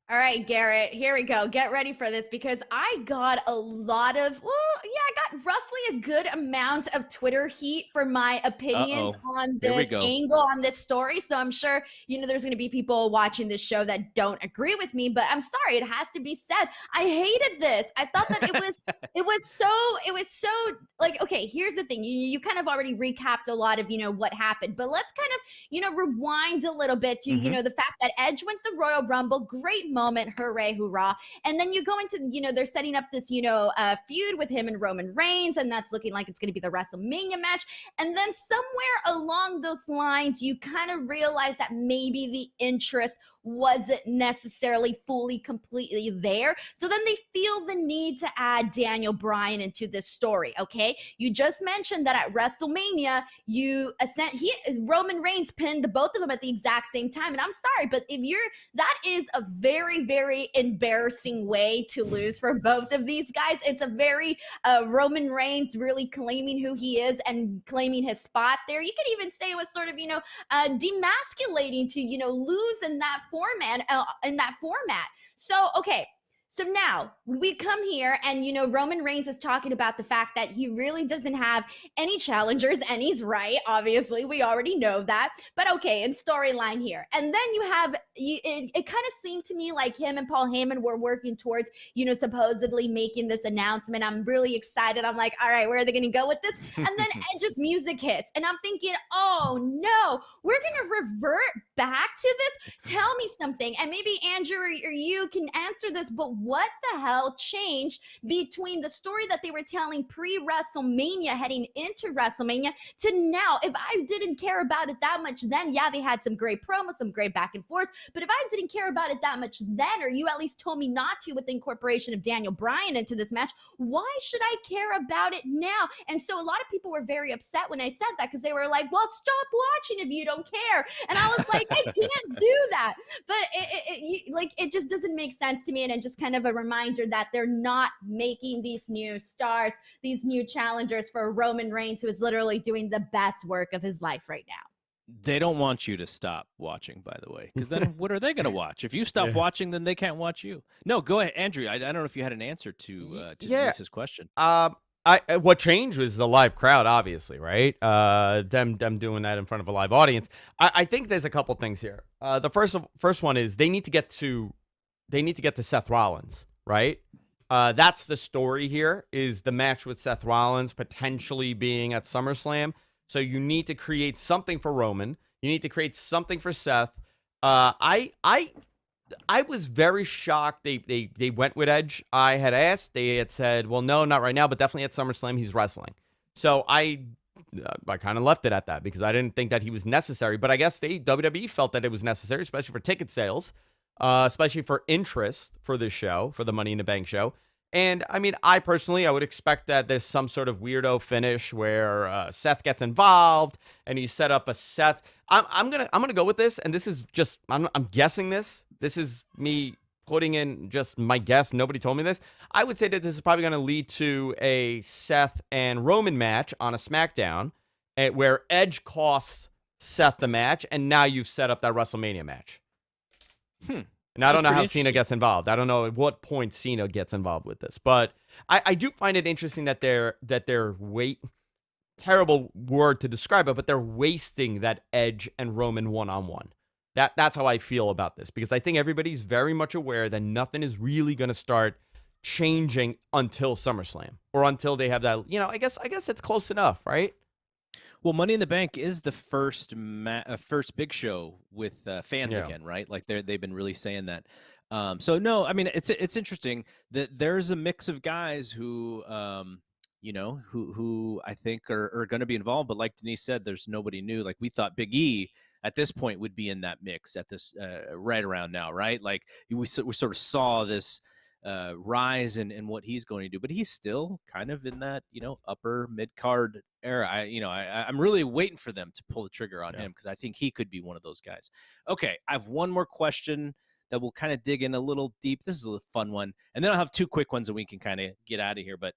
All right, Garrett, here we go. Get ready for this because I got a lot of, I got roughly a good amount of Twitter heat for my opinions on this angle, on this story. So I'm sure, there's going to be people watching this show that don't agree with me, but I'm sorry, it has to be said. I hated this. I thought that it was so like, okay, here's the thing. You kind of already recapped a lot of, what happened, but let's kind of, rewind a little bit to, the fact that Edge wins the Royal Rumble. Great moment, hooray, hoorah. And then you go into, they're setting up this, feud with him and Roman Reigns, and that's looking like it's going to be the WrestleMania match. And then somewhere along those lines, you kind of realize that maybe the interest wasn't necessarily fully, completely there. So then they feel the need to add Daniel Bryan into this story, okay? You just mentioned that at WrestleMania, Roman Reigns pinned the both of them at the exact same time. And I'm sorry, but that is a very, very embarrassing way to lose for both of these guys. It's a very Roman Reigns really claiming who he is and claiming his spot there. You could even say it was sort of, demasculating to, lose in that format. So, okay. So now we come here and, Roman Reigns is talking about the fact that he really doesn't have any challengers, and he's right. Obviously, we already know that. But okay, in storyline here. And then it kind of seemed to me like him and Paul Heyman were working towards, supposedly making this announcement. I'm really excited. I'm like, all right, where are they going to go with this? And then Edge's music hits. And I'm thinking, oh no, we're going to revert back to this? Tell me something. And maybe Andrew or you can answer this, but what the hell changed between the story that they were telling pre-WrestleMania heading into WrestleMania to now? If I didn't care about it that much then, yeah, they had some great promos, some great back and forth, but if I didn't care about it that much then, or you at least told me not to with the incorporation of Daniel Bryan into this match, why should I care about it now? And so a lot of people were very upset when I said that because they were like, well, stop watching if you don't care. And I was like, I can't do that. But it just doesn't make sense to me, and it just kind kind of a reminder that they're not making these new stars, these new challengers for Roman Reigns, who is literally doing the best work of his life right now. They don't want you to stop watching, by the way, because then what are they going to watch? If you stop watching, then they can't watch you. No, go ahead, Andrew. I don't know if you had an answer to Denise's question. What changed was the live crowd, obviously, right? Them doing that in front of a live audience. I think there's a couple things here. The first one is they need to get to Seth Rollins, right? That's the story here, is the match with Seth Rollins potentially being at SummerSlam. So you need to create something for Roman. You need to create something for Seth. I was very shocked they went with Edge. I had asked. They had said, well, no, not right now, but definitely at SummerSlam he's wrestling. So I kind of left it at that because I didn't think that he was necessary. But I guess WWE felt that it was necessary, especially for ticket sales, especially for interest for this show, for the Money in the Bank show. And I mean, I would expect that there's some sort of weirdo finish where Seth gets involved and you set up a Seth. I'm gonna go with this, and this is just I'm guessing this. This is me putting in just my guess. Nobody told me this. I would say that this is probably going to lead to a Seth and Roman match on a SmackDown, where Edge costs Seth the match, and now you've set up that WrestleMania match. And I don't know how Cena gets involved. I don't know at what point Cena gets involved with this, but I do find it interesting that they're terrible word to describe it, but they're wasting that Edge and Roman one-on-one. That's how I feel about this, because I think everybody's very much aware that nothing is really going to start changing until SummerSlam, or until they have that. I guess it's close enough, right? Well, Money in the Bank is the first big show with fans again, right? Like they've been really saying that. So no, I mean it's interesting that there's a mix of guys who who I think are going to be involved. But like Denise said, there's nobody new. Like we thought Big E at this point would be in that mix at this right around now, right? Like we sort of saw this rise in what he's going to do, but he's still kind of in that upper mid card era. I'm really waiting for them to pull the trigger on him, because I think he could be one of those guys. Okay, I have one more question that we'll kind of dig in a little deep. This is a fun one, and then I'll have two quick ones that we can kind of get out of here. But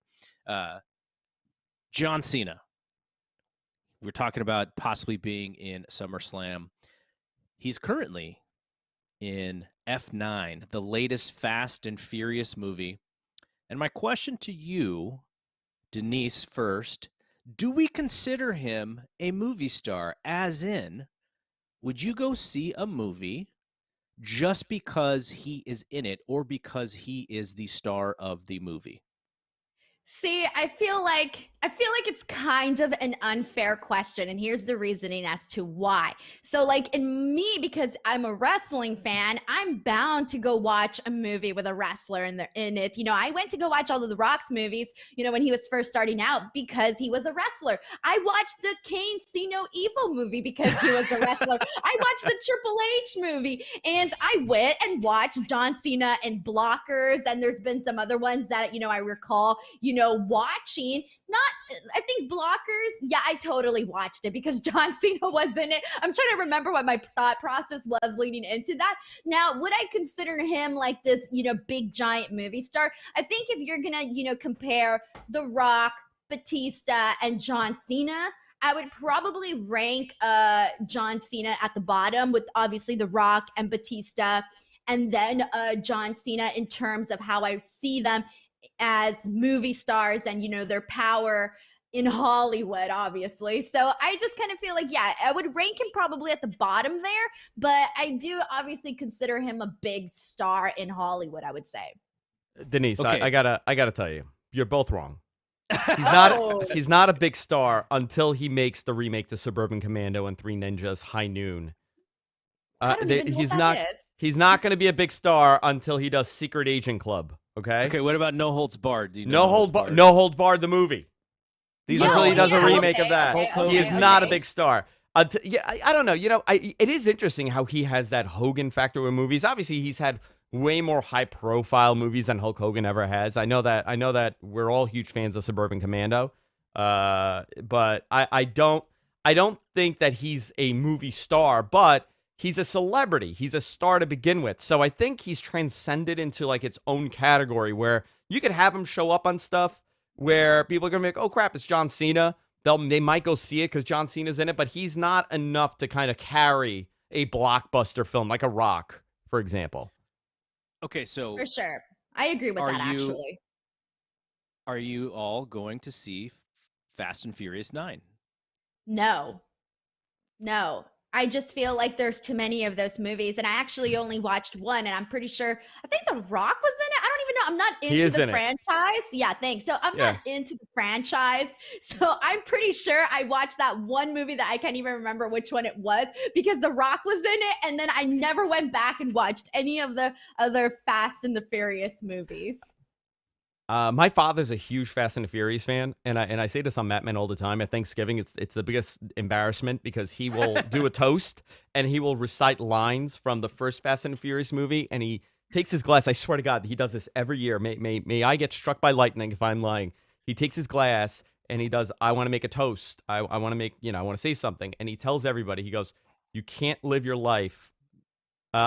John Cena, we're talking about possibly being in SummerSlam. He's currently in F9, the latest Fast and Furious movie. And my question to you, Denise, first, do we consider him a movie star? As in, would you go see a movie just because he is in it, or because he is the star of the movie? See, I feel like it's kind of an unfair question, and here's the reasoning as to why. So, like, in me, because I'm a wrestling fan, I'm bound to go watch a movie with a wrestler in it. I went to go watch all of the Rock's movies, when he was first starting out, because he was a wrestler. I watched the Kane See No Evil movie because he was a wrestler. I watched the Triple H movie, and I went and watched John Cena in Blockers, and there's been some other ones that, I recall, watching. I think Blockers, yeah, I totally watched it because John Cena was in it. I'm trying to remember what my thought process was leading into that. Now, would I consider him like this, big giant movie star? I think if you're gonna, compare The Rock, Batista, and John Cena, I would probably rank John Cena at the bottom, with obviously The Rock and Batista, and then John Cena in terms of how I see them as movie stars and, their power in Hollywood, obviously. So I just kind of feel like, yeah, I would rank him probably at the bottom there, but I do obviously consider him a big star in Hollywood, I would say. Denise, okay. I gotta tell you, you're both wrong. He's not a big star until he makes the remake to Suburban Commando and Three Ninjas High Noon. He's not going to be a big star until he does Secret Agent Club. Okay, what about No Holds Barred? Do you know No Holds Barred, the movie. Until he does a remake of that. He is not a big star. I don't know. It is interesting how he has that Hogan factor with movies. Obviously, he's had way more high-profile movies than Hulk Hogan ever has. I know that we're all huge fans of Suburban Commando, but I don't think that he's a movie star. But he's a celebrity. He's a star to begin with. So I think he's transcended into like its own category where you could have him show up on stuff where people are going to be like, oh crap, it's John Cena. They might go see it because John Cena's in it, but he's not enough to kind of carry a blockbuster film like a Rock, for example. Okay, so for sure. I agree with that, actually. Are you all going to see Fast and Furious 9? No. I just feel like there's too many of those movies, and I actually only watched one, and I'm pretty sure, I think The Rock was in it. I don't even know. I'm not into the franchise. Yeah, thanks. So I'm not into the franchise. So I'm pretty sure I watched that one movie that I can't even remember which one it was because The Rock was in it, and then I never went back and watched any of the other Fast and the Furious movies. My father's a huge Fast and the Furious fan, and I say this on Matt Men all the time. At Thanksgiving, it's the biggest embarrassment because he will do a toast and he will recite lines from the first Fast and the Furious movie, and he takes his glass. I swear to God, he does this every year. May I get struck by lightning if I'm lying. He takes his glass and he does. I want to make a toast. I want to make I want to say something, and he tells everybody. He goes, "You can't live your life."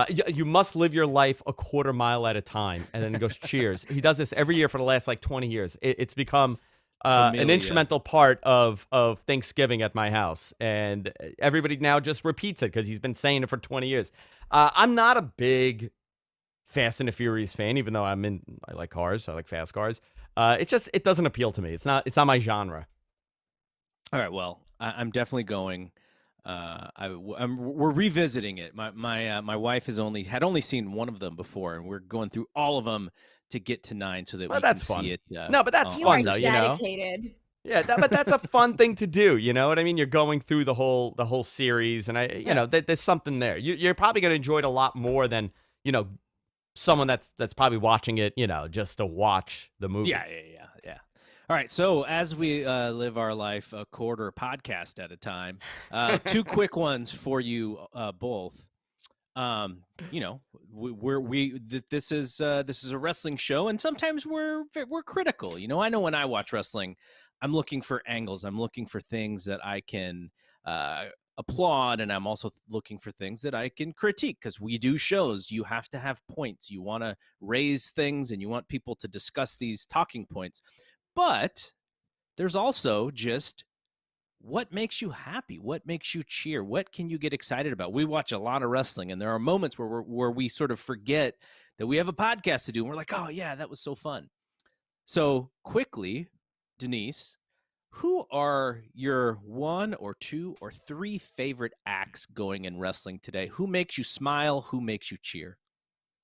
You must live your life a quarter mile at a time. And then he goes, cheers. He does this every year for the last like 20 years. It's become an instrumental part of Thanksgiving at my house. And everybody now just repeats it because he's been saying it for 20 years. I'm not a big Fast and the Furious fan, even though I like cars. I like fast cars. It doesn't appeal to me. It's not my genre. All right. Well, I'm definitely going. We're revisiting it. My wife had only seen one of them before, and we're going through all of them to get to 9 so that we can see it. No, but that's fun though. Dedicated. Yeah, but that's a fun thing to do. You know what I mean? You're going through the whole series, and there's something there. You're probably going to enjoy it a lot more than someone that's probably watching it just to watch the movie. Yeah. All right, so as we live our life a quarter podcast at a time, 2 quick ones for you both. This is a wrestling show, and sometimes we're critical. I know when I watch wrestling, I'm looking for angles. I'm looking for things that I can applaud, and I'm also looking for things that I can critique because we do shows. You have to have points. You want to raise things, and you want people to discuss these talking points. But there's also just what makes you happy, what makes you cheer, what can you get excited about? We watch a lot of wrestling, and there are moments where we sort of forget that we have a podcast to do, and we're like, oh, yeah, that was so fun. So quickly, Denise, who are your 1 or 2 or 3 favorite acts going in wrestling today? Who makes you smile? Who makes you cheer?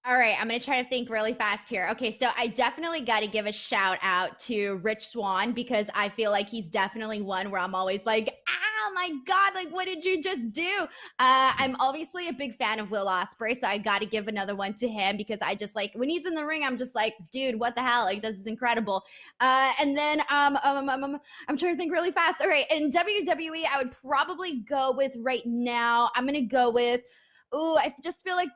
All right, I'm going to try to think really fast here. Okay, so I definitely got to give a shout out to Rich Swann because I feel like he's definitely one where I'm always like, oh my God, like what did you just do? I'm obviously a big fan of Will Ospreay, so I got to give another one to him because I just like, when he's in the ring, I'm just like, dude, what the hell? Like this is incredible. And then I'm trying to think really fast. All right, in WWE, I would probably go with right now, I'm going to go with, I just feel like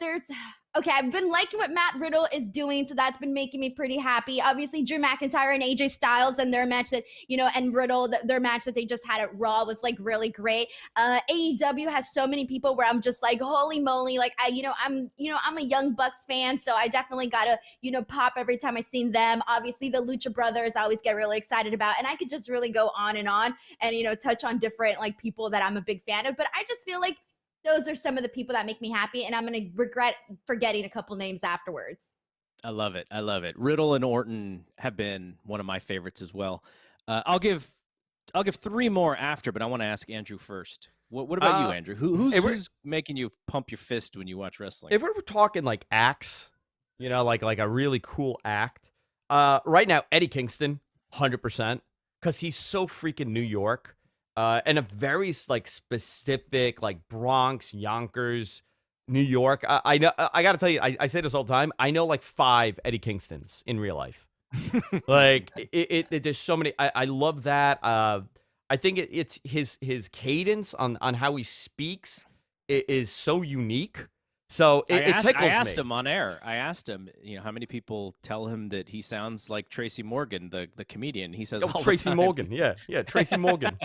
okay, I've been liking what Matt Riddle is doing, so that's been making me pretty happy. Obviously, Drew McIntyre and AJ Styles and their match that, and Riddle, their match that they just had at Raw was like really great. AEW has so many people where I'm just like, holy moly, like I'm a Young Bucks fan, so I definitely gotta, pop every time I seen them. Obviously, the Lucha Brothers I always get really excited about, and I could just really go on and touch on different like people that I'm a big fan of. But I just feel like those are some of the people that make me happy, and I'm going to regret forgetting a couple names afterwards. I love it. Riddle and Orton have been one of my favorites as well. I'll give 3 more after, but I want to ask Andrew first. What about you, Andrew? Who's making you pump your fist when you watch wrestling? If we're talking like acts, like a really cool act, right now Eddie Kingston, 100%, because he's so freaking New York. And a very like specific like Bronx, Yonkers, New York. I know. I gotta tell you, I say this all the time. I know like 5 Eddie Kingstons in real life. Like there's so many. I love that. I think it's his cadence on how he speaks is so unique. So it tickles me. I asked him on air. I asked him, how many people tell him that he sounds like Tracy Morgan, the comedian. He says, Tracy Morgan. Yeah, Tracy Morgan.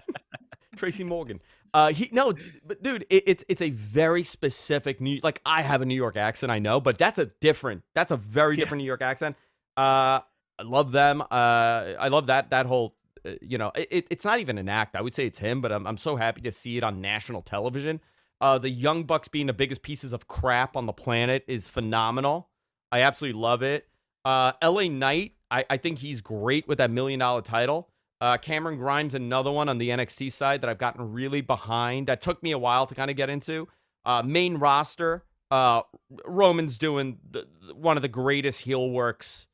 Tracy Morgan. But dude, it's a very specific like I have a New York accent, I know, but that's a very different New York accent. I love them. I love that whole. It's not even an act. I would say it's him, but I'm so happy to see it on national television. The Young Bucks being the biggest pieces of crap on the planet is phenomenal. I absolutely love it. LA Knight, I think he's great with that $1 million title. Cameron Grimes, another one on the NXT side that I've gotten really behind. That took me a while to kind of get into. Main roster, Roman's doing one of the greatest heel works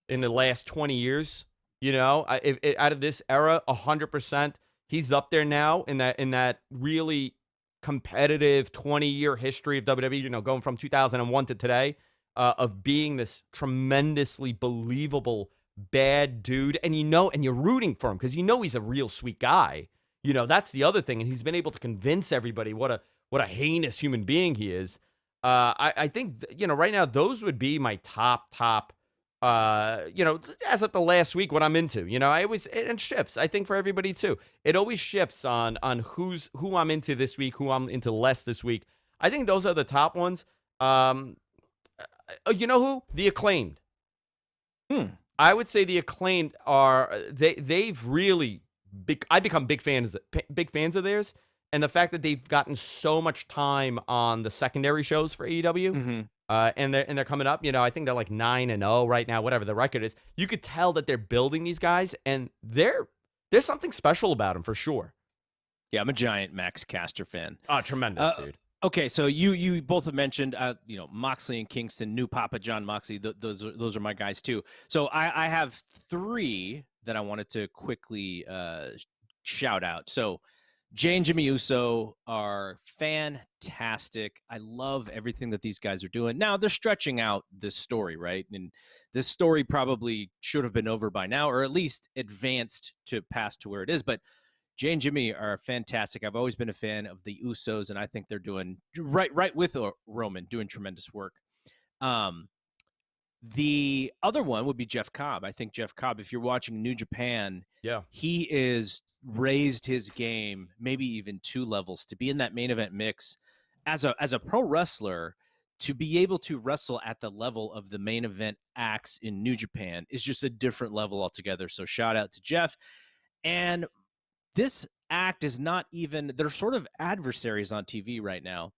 in the last 20 years. Out of this era, 100%, he's up there now in that really competitive 20-year history of WWE. Going from 2001 to today, of being this tremendously believable bad dude, and you're rooting for him because he's a real sweet guy. That's the other thing, and he's been able to convince everybody what a heinous human being he is. I think right now those would be my top. As of the last week, what I'm into. It shifts. I think for everybody too, it always shifts on who I'm into this week, who I'm into less this week. I think those are the top ones. You know who? The Acclaimed. I would say the Acclaimed are they've really I become big fans of theirs, and the fact that they've gotten so much time on the secondary shows for AEW, and they're coming up. I think they're like 9-0 right now, whatever the record is. You could tell that they're building these guys, and there's something special about them for sure. Yeah, I'm a giant Max Caster fan. Oh, tremendous, dude. Okay, so you both have mentioned Moxley and Kingston, new Papa John Moxley. Those are my guys too. So I have 3 that I wanted to quickly shout out. So Jay and Jimmy Uso are fantastic. I love everything that these guys are doing. Now they're stretching out this story, right? And this story probably should have been over by now, or at least advanced to past to where it is. But Jay and Jimmy are fantastic. I've always been a fan of the Usos, and I think they're doing right with Roman, doing tremendous work. The other one would be Jeff Cobb. I think Jeff Cobb, if you're watching New Japan, he is raised his game, maybe even 2 levels, to be in that main event mix as a pro wrestler. To be able to wrestle at the level of the main event acts in New Japan is just a different level altogether. So shout out to Jeff. And this act is not even, they're sort of adversaries on TV right now.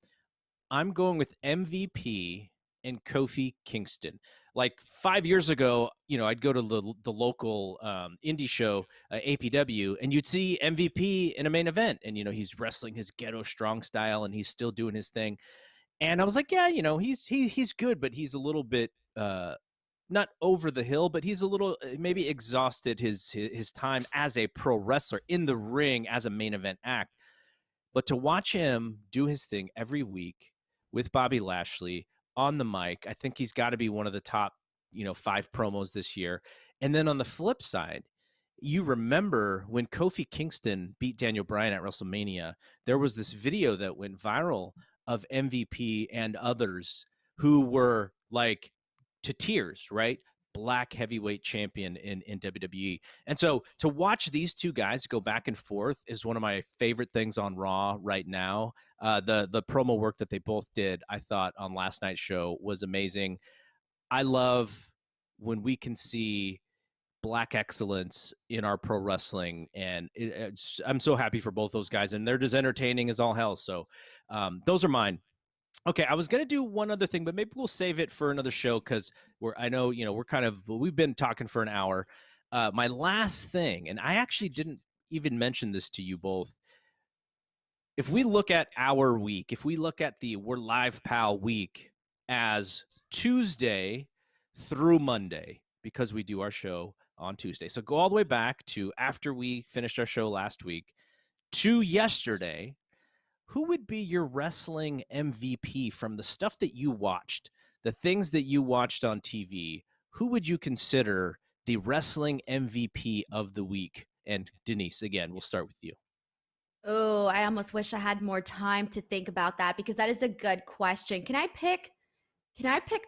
I'm going with MVP and Kofi Kingston. Like 5 years ago, I'd go to the local indie show, APW, and you'd see MVP in a main event. And, he's wrestling his ghetto strong style and he's still doing his thing. And I was like, yeah, he's good, but he's a little bit, not over the hill, but he's a little maybe exhausted his time as a pro wrestler in the ring as a main event act. But to watch him do his thing every week with Bobby Lashley on the mic, I think he's got to be one of the top, 5 promos this year. And then on the flip side, you remember when Kofi Kingston beat Daniel Bryan at WrestleMania, there was this video that went viral of MVP and others who were like to tears, right? Black heavyweight champion in WWE. And so to watch these 2 guys go back and forth is one of my favorite things on Raw right now. The promo work that they both did, I thought on last night's show was amazing. I love when we can see Black excellence in our pro wrestling, and I'm so happy for both those guys, and they're just entertaining as all hell. So those are mine. Okay, I was gonna do one other thing, but maybe we'll save it for another show because we've been talking for an hour. My last thing, and I actually didn't even mention this to you both. If we look at our week, if we look at the We're Live Pal week as Tuesday through Monday, because we do our show on Tuesday. So go all the way back to after we finished our show last week to yesterday. Who would be your wrestling MVP from the stuff that you watched, the things that you watched on TV? Who would you consider the wrestling MVP of the week? And Denise, again, we'll start with you. Oh, I almost wish I had more time to think about that because that is a good question. Can I pick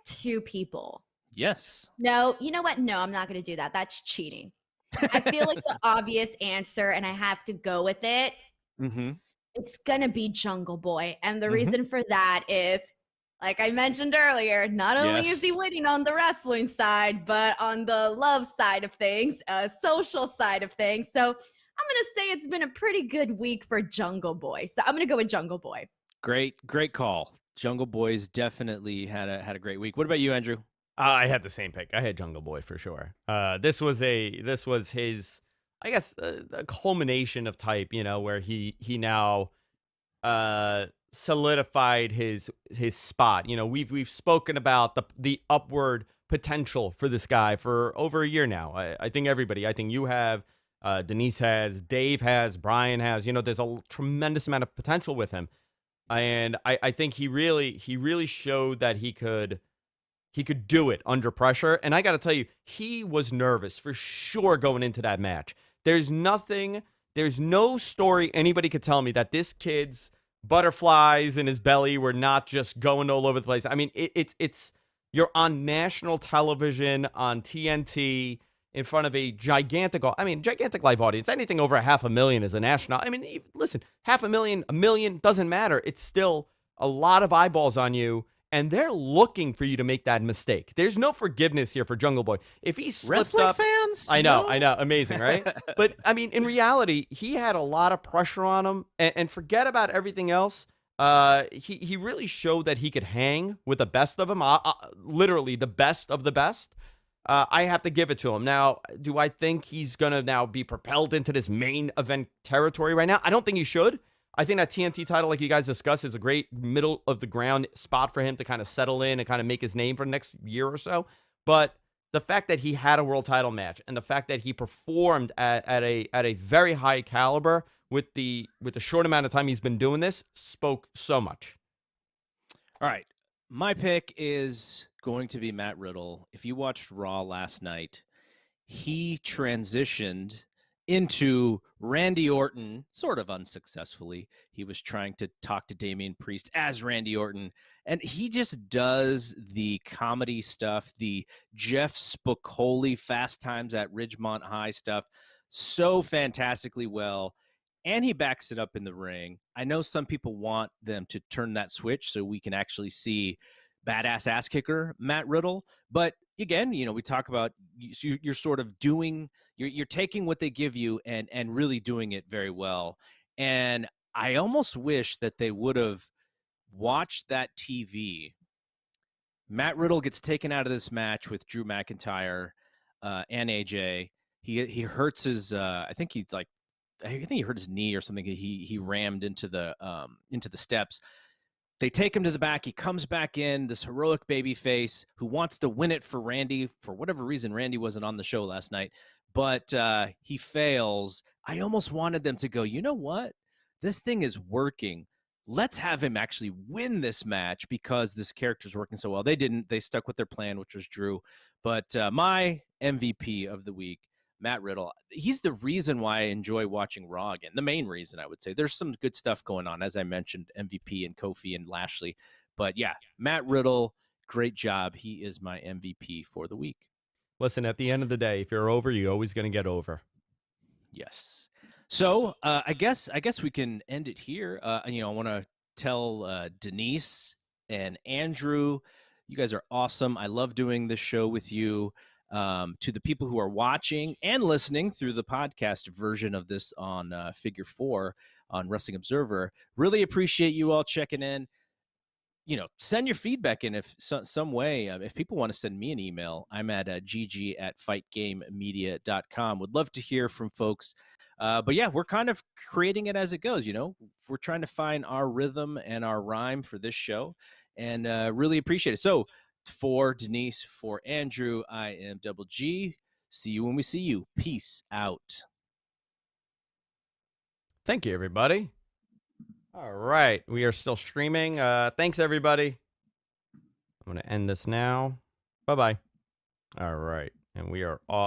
2 people? Yes. No, you know what? No, I'm not going to do that. That's cheating. I feel like the obvious answer, and I have to go with it, Mm-hmm. It's gonna be Jungle Boy. And the Mm-hmm. reason for that is, like I mentioned earlier, not only is he Yes. winning on the wrestling side, but on the love side of things, social side of things. So I'm gonna say it's been a pretty good week for Jungle Boy. So I'm gonna go with Jungle Boy. Great call. Jungle Boys definitely had a great week. What about you, Andrew? I had the same pick. I had Jungle Boy for sure. This was his, I guess, a culmination of type. Where he now solidified his spot. We've spoken about the upward potential for this guy for over a year now. I think everybody. I think you have. Denise has. Dave has. Brian has. There's a tremendous amount of potential with him, and I think he really showed that he could do it under pressure. And I got to tell you, he was nervous for sure going into that match. There's no story anybody could tell me that this kid's butterflies in his belly were not just going all over the place. I mean, it's you're on national television on TNT in front of a gigantic live audience. Anything over 500,000 is a national. I mean, listen, 500,000, 1,000,000 doesn't matter. It's still a lot of eyeballs on you. And they're looking for you to make that mistake. There's no forgiveness here for Jungle Boy. If he slipped Wrestling up, fans? I know, No? amazing, right? But I mean, in reality, he had a lot of pressure on him, and forget about everything else. He really showed that he could hang with the best of them, literally the best of the best. I have to give it to him. Now, do I think he's gonna now be propelled into this main event territory right now? I don't think he should. I think that TNT title, like you guys discussed, is a great middle of the ground spot for him to kind of settle in and kind of make his name for the next year or so. But the fact that he had a world title match and the fact that he performed at a very high caliber with the short amount of time he's been doing this spoke so much. All right. My pick is going to be Matt Riddle. If you watched Raw last night, he transitioned into Randy Orton sort of unsuccessfully. He was trying to talk to Damian Priest as Randy Orton, and he just does the comedy stuff, the Jeff Spicoli Fast Times at Ridgemont High stuff so fantastically well, and he backs it up in the ring. I know some people want them to turn that switch so we can actually see badass ass kicker Matt Riddle, but again, we talk about you're sort of doing, you're taking what they give you and really doing it very well. And I almost wish that they would have watched that TV. Matt Riddle gets taken out of this match with Drew McIntyre and AJ. He hurts his I think he hurt his knee or something. He rammed into the steps. They take him to the back. He comes back in, this heroic baby face who wants to win it for Randy. For whatever reason, Randy wasn't on the show last night, but he fails. I almost wanted them to go, you know what? This thing is working. Let's have him actually win this match because this character's working so well. They didn't. They stuck with their plan, which was Drew. But my MVP of the week, Matt Riddle, he's the reason why I enjoy watching Raw again. The main reason, I would say. There's some good stuff going on, as I mentioned, MVP and Kofi and Lashley. But yeah, Matt Riddle, great job. He is my MVP for the week. Listen, at the end of the day, if you're over, you're always going to get over. Yes. So I guess we can end it here. I want to tell Denise and Andrew, you guys are awesome. I love doing this show with you. To the people who are watching and listening through the podcast version of this on Figure 4 on Wrestling Observer, really appreciate you all checking in. Send your feedback in if some way. If people want to send me an email, I'm at gg@fightgamemedia.com. Would love to hear from folks. But yeah, we're kind of creating it as it goes. We're trying to find our rhythm and our rhyme for this show, and really appreciate it. So, for Denise, for Andrew, I am Double G. See you when we see you. Peace out. Thank you, everybody. All right. We are still streaming. Thanks, everybody. I'm going to end this now. Bye-bye. All right. And we are off.